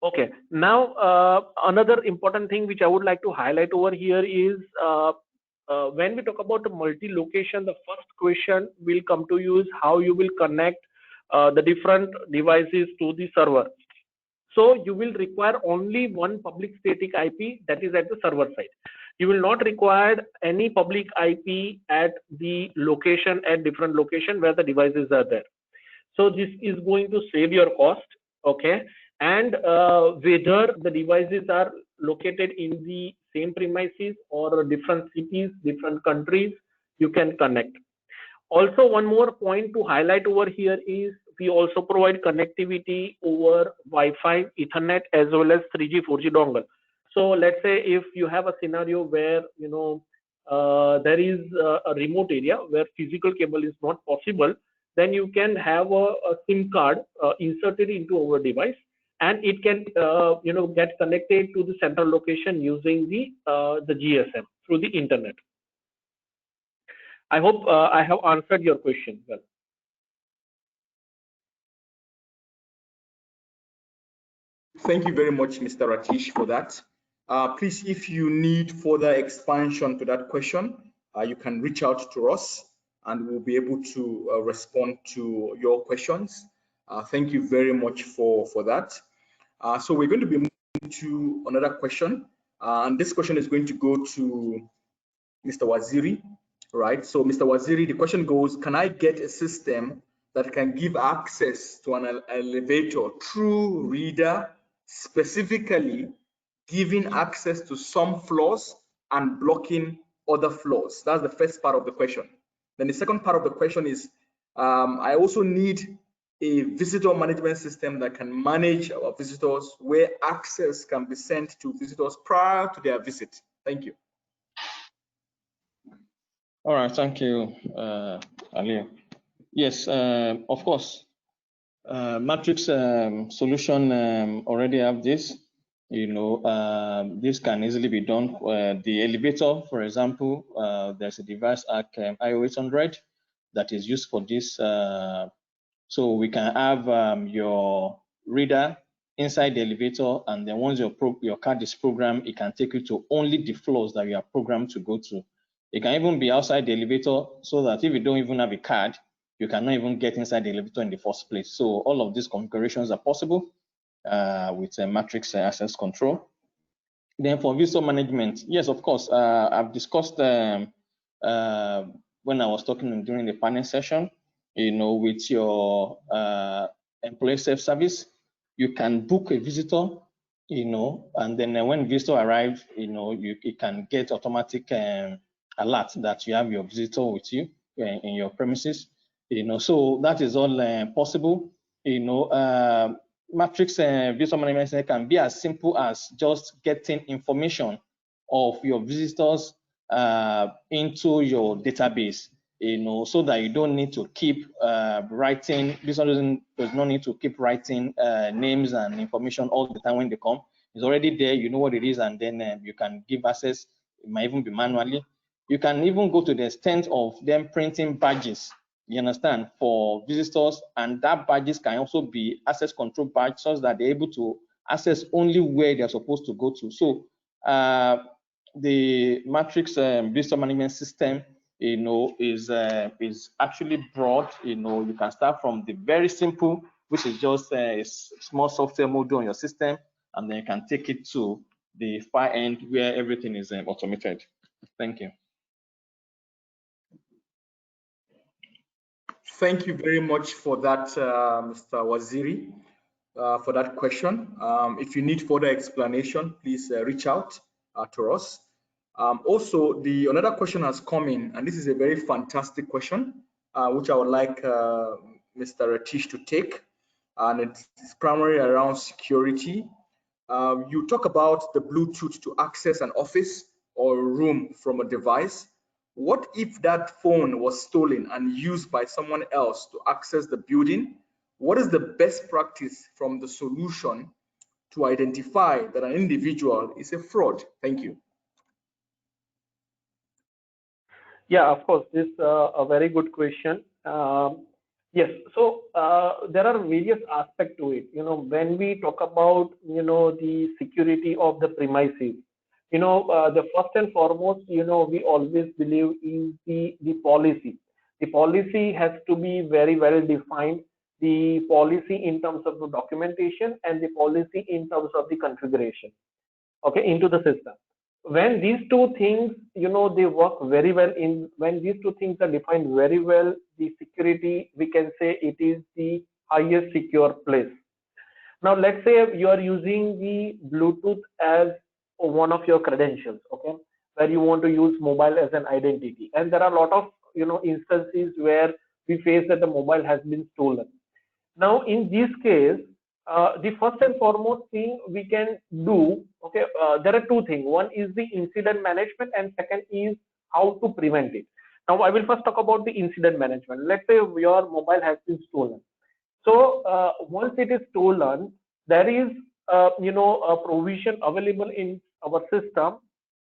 Okay, now another important thing which I would like to highlight over here is when we talk about the multi-location, the first question will come to you is how you will connect the different devices to the server. So you will require only one public static IP, that is at the server side. You will not require any public IP at the location, at different location where the devices are there. So this is going to save your cost, okay? And whether the devices are located in the same premises or different cities, different countries, you can connect. Also, one more point to highlight over here is we also provide connectivity over Wi-Fi, Ethernet, as well as 3G, 4G dongle. So let's say if you have a scenario where there is a remote area where physical cable is not possible, then you can have a SIM card inserted into our device, and it can get connected to the central location using the GSM through the internet. I hope I have answered your question well. Thank you very much, Mr. Ratish, for that. Please, if you need further expansion to that question, you can reach out to us and we'll be able to respond to your questions. Thank you very much for that. So we're going to be moving to another question, and this question is going to go to Mr. Waziri, right? So Mr. Waziri, the question goes, can I get a system that can give access to an elevator through reader, specifically giving access to some floors and blocking other floors? That's the first part of the question. Then the second part of the question is, I also need a visitor management system that can manage our visitors, where access can be sent to visitors prior to their visit. Thank you. All right, thank you, Ali. Yes, of course. Matrix solution already have this. This can easily be done. The elevator, for example, there's a device like IO800 that is used for this. So we can have your reader inside the elevator, and then once your card is programmed, it can take you to only the floors that you are programmed to go to. It can even be outside the elevator, so that if you don't even have a card, you cannot even get inside the elevator in the first place. So all of these configurations are possible with a matrix access control. Then for visitor management, yes, of course, I've discussed when I was talking during the panel session, with your employee self-service, you can book a visitor, and then when visitor arrives, you can get automatic alert that you have your visitor with you in your premises. So that is all possible. Matrix visitor management can be as simple as just getting information of your visitors into your database, so that you don't need to keep writing. Visitor does not need to keep writing names and information all the time when they come. It's already there, you know what it is, and then you can give access. It might even be manually. You can even go to the extent of them printing badges, you understand, for visitors, and that badges can also be access control badge, so that they're able to access only where they're supposed to go to. So the matrix visitor management system, is actually broad. You can start from the very simple, which is just a small software module on your system, and then you can take it to the far end where everything is automated. Thank you. Thank you very much for that, Mr. Waziri, for that question. If you need further explanation, please reach out to us. Also, another question has come in, and this is a very fantastic question, which I would like Mr. Ratish to take, and it's primarily around security. You talk about the Bluetooth to access an office or a room from a device. What if that phone was stolen and used by someone else to access the building? What is the best practice from the solution to identify that an individual is a fraud? Thank you. Yeah, of course, this is a very good question. Yes, so there are various aspects to it. When we talk about, the security of the premises, the first and foremost, we always believe in the policy. The policy has to be very well defined. The policy in terms of the documentation and the policy in terms of the configuration, okay, into the system. When these two things, they work very well when these two things are defined very well, the security, we can say it is the highest secure place. Now, let's say you are using the Bluetooth as one of your credentials, okay, where you want to use mobile as an identity. And there are a lot of, instances where we face that the mobile has been stolen. Now, in this case, the first and foremost thing we can do, okay, there are two things. One is the incident management, and second is how to prevent it. Now, I will first talk about the incident management. Let's say your mobile has been stolen. So once it is stolen, there is a provision available in our system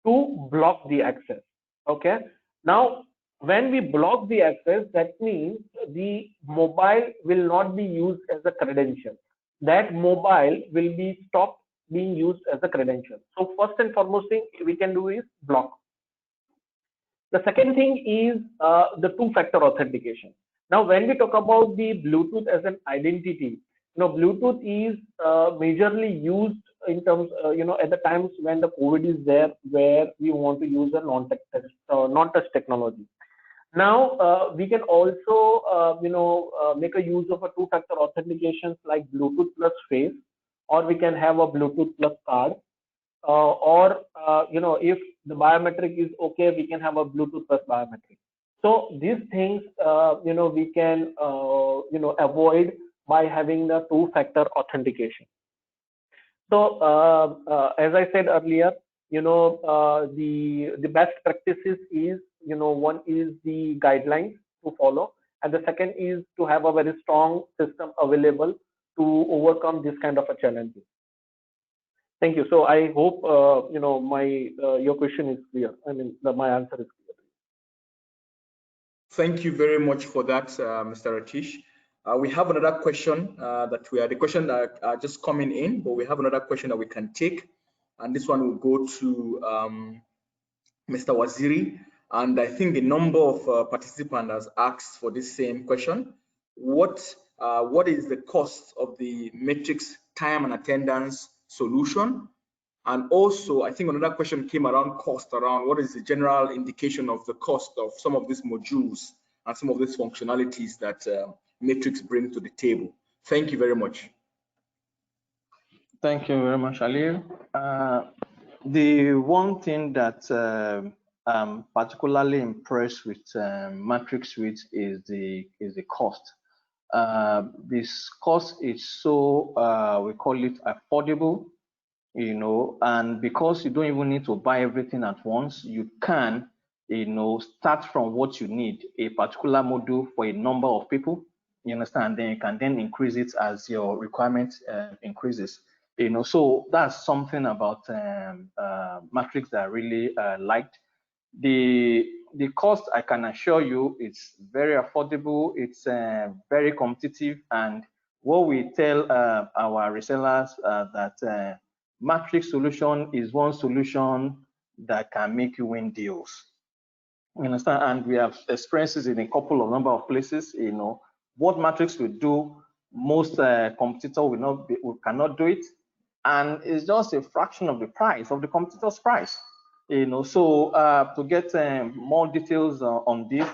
to block the access. Okay. Now, when we block the access, that means the mobile will not be used as a credential. That mobile will be stopped being used as a credential. So first and foremost thing we can do is block. The second thing is the two-factor authentication. Now, when we talk about the Bluetooth as an identity, Bluetooth is majorly used in terms, at the times when the COVID is there, where we want to use a non-touch technology. Now, we can also, make a use of a two-factor authentications like Bluetooth plus face, or we can have a Bluetooth plus card. or if the biometric is okay, we can have a Bluetooth plus biometric. So these things we can avoid by having the two-factor authentication. So as I said earlier, the best practices is, one is the guidelines to follow, and the second is to have a very strong system available to overcome this kind of a challenges. Thank you. So I hope my your question is clear. I mean, my answer is clear. Thank you very much for that, Mr. Ratish. We have another question the question that are just coming in, but we have another question that we can take, and this one will go to Mr. Waziri. And I think the number of participants has asked for this same question. What is the cost of the matrix time and attendance solution? And also, I think another question came around cost, around what is the general indication of the cost of some of these modules and some of these functionalities that Matrix bring to the table. Thank you very much. Thank you very much, Ali. The one thing that I'm particularly impressed with Matrix with is the cost. This cost is so we call it affordable, and because you don't even need to buy everything at once, you can, start from what you need, a particular module for a number of people, you understand, then you can then increase it as your requirement increases, so that's something about Matrix that I really liked. The cost, I can assure you, it's very affordable, it's very competitive, and what we tell our resellers that Matrix solution is one solution that can make you win deals. You understand? And we have experiences in a couple of number of places. What Matrix will do, most competitor cannot do it, and it's just a fraction of the price of the competitor's price. So to get more details on this,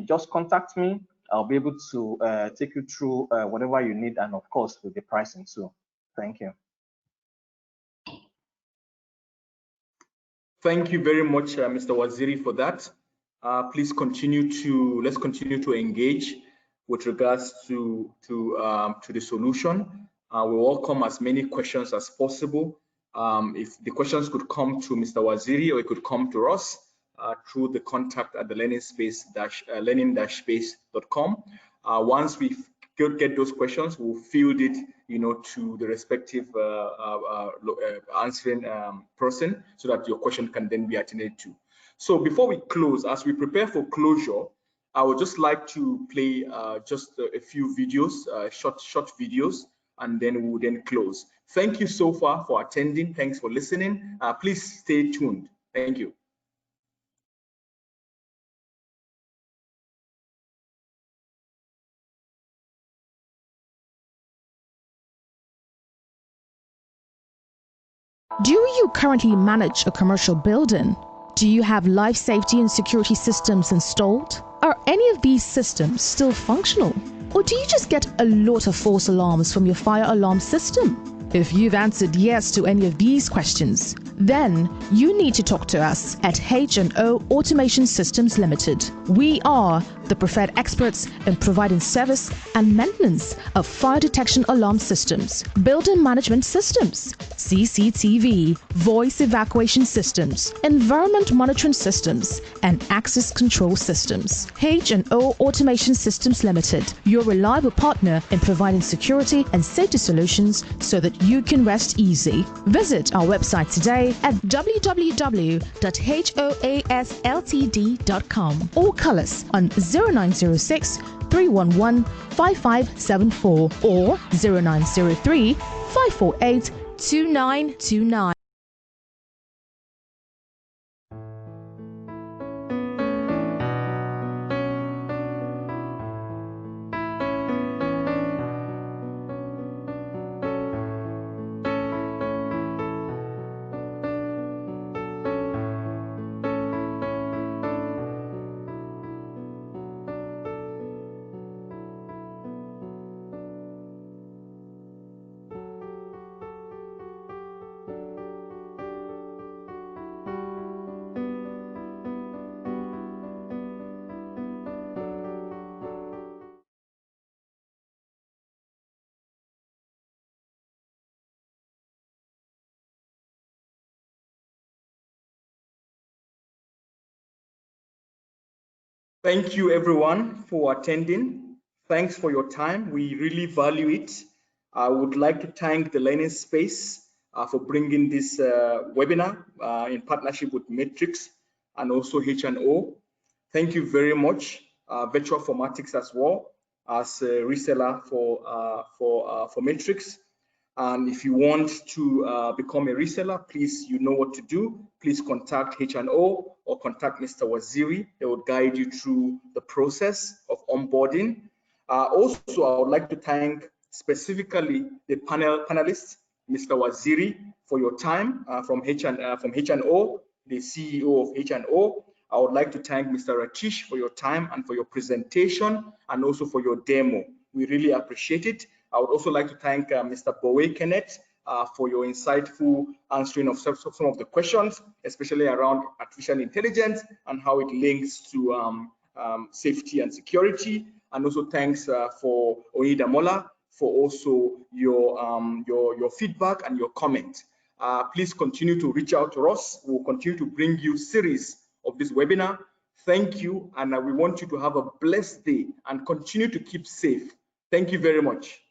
just contact me. I'll be able to take you through whatever you need, and of course with the pricing too. Thank you. Thank you very much, Mr. Waziri, for that. Let's continue to engage with regards to the solution. We welcome as many questions as possible. If the questions could come to Mr. Waziri, or it could come to us through the contact at the learning-space.com. Once we get those questions, we'll field it, to the respective answering person, so that your question can then be attended to. So before we close, as we prepare for closure, I would just like to play just a few videos, short videos, and then we'll then close. Thank you so far for attending. Thanks for listening. Please stay tuned. Thank you. Do you currently manage a commercial building? Do you have life safety and security systems installed? Are any of these systems still functional? Or do you just get a lot of false alarms from your fire alarm system? If you've answered yes to any of these questions, then you need to talk to us at H&O Automation Systems Limited. We are the preferred experts in providing service and maintenance of fire detection alarm systems, building management systems, CCTV, voice evacuation systems, environment monitoring systems, and access control systems. H&O Automation Systems Limited, your reliable partner in providing security and safety solutions so that you can rest easy. Visit our website today at www.hoasltd.com or call us on 0906 311 5574 or 0903 548 2929. Thank you everyone for attending. Thanks for your time. We really value it. I would like to thank the Learning Space for bringing this webinar in partnership with Matrix and also H&O. Thank you very much, Virtual Formatics as well as a reseller for Matrix. And if you want to become a reseller, please, you know what to do. Please contact H&O or contact Mr. Waziri. They will guide you through the process of onboarding. Also, I would like to thank specifically the panelists, Mr. Waziri, for your time from H&O, the CEO of H&O. I would like to thank Mr. Ratish for your time and for your presentation and also for your demo. We really appreciate it. I would also like to thank Mr. Bowe Kenneth for your insightful answering of some of the questions, especially around artificial intelligence and how it links to safety and security. And also thanks for Oyedamola for also your feedback and your comment. Please continue to reach out to us. We'll continue to bring you series of this webinar. Thank you, and we want you to have a blessed day and continue to keep safe. Thank you very much.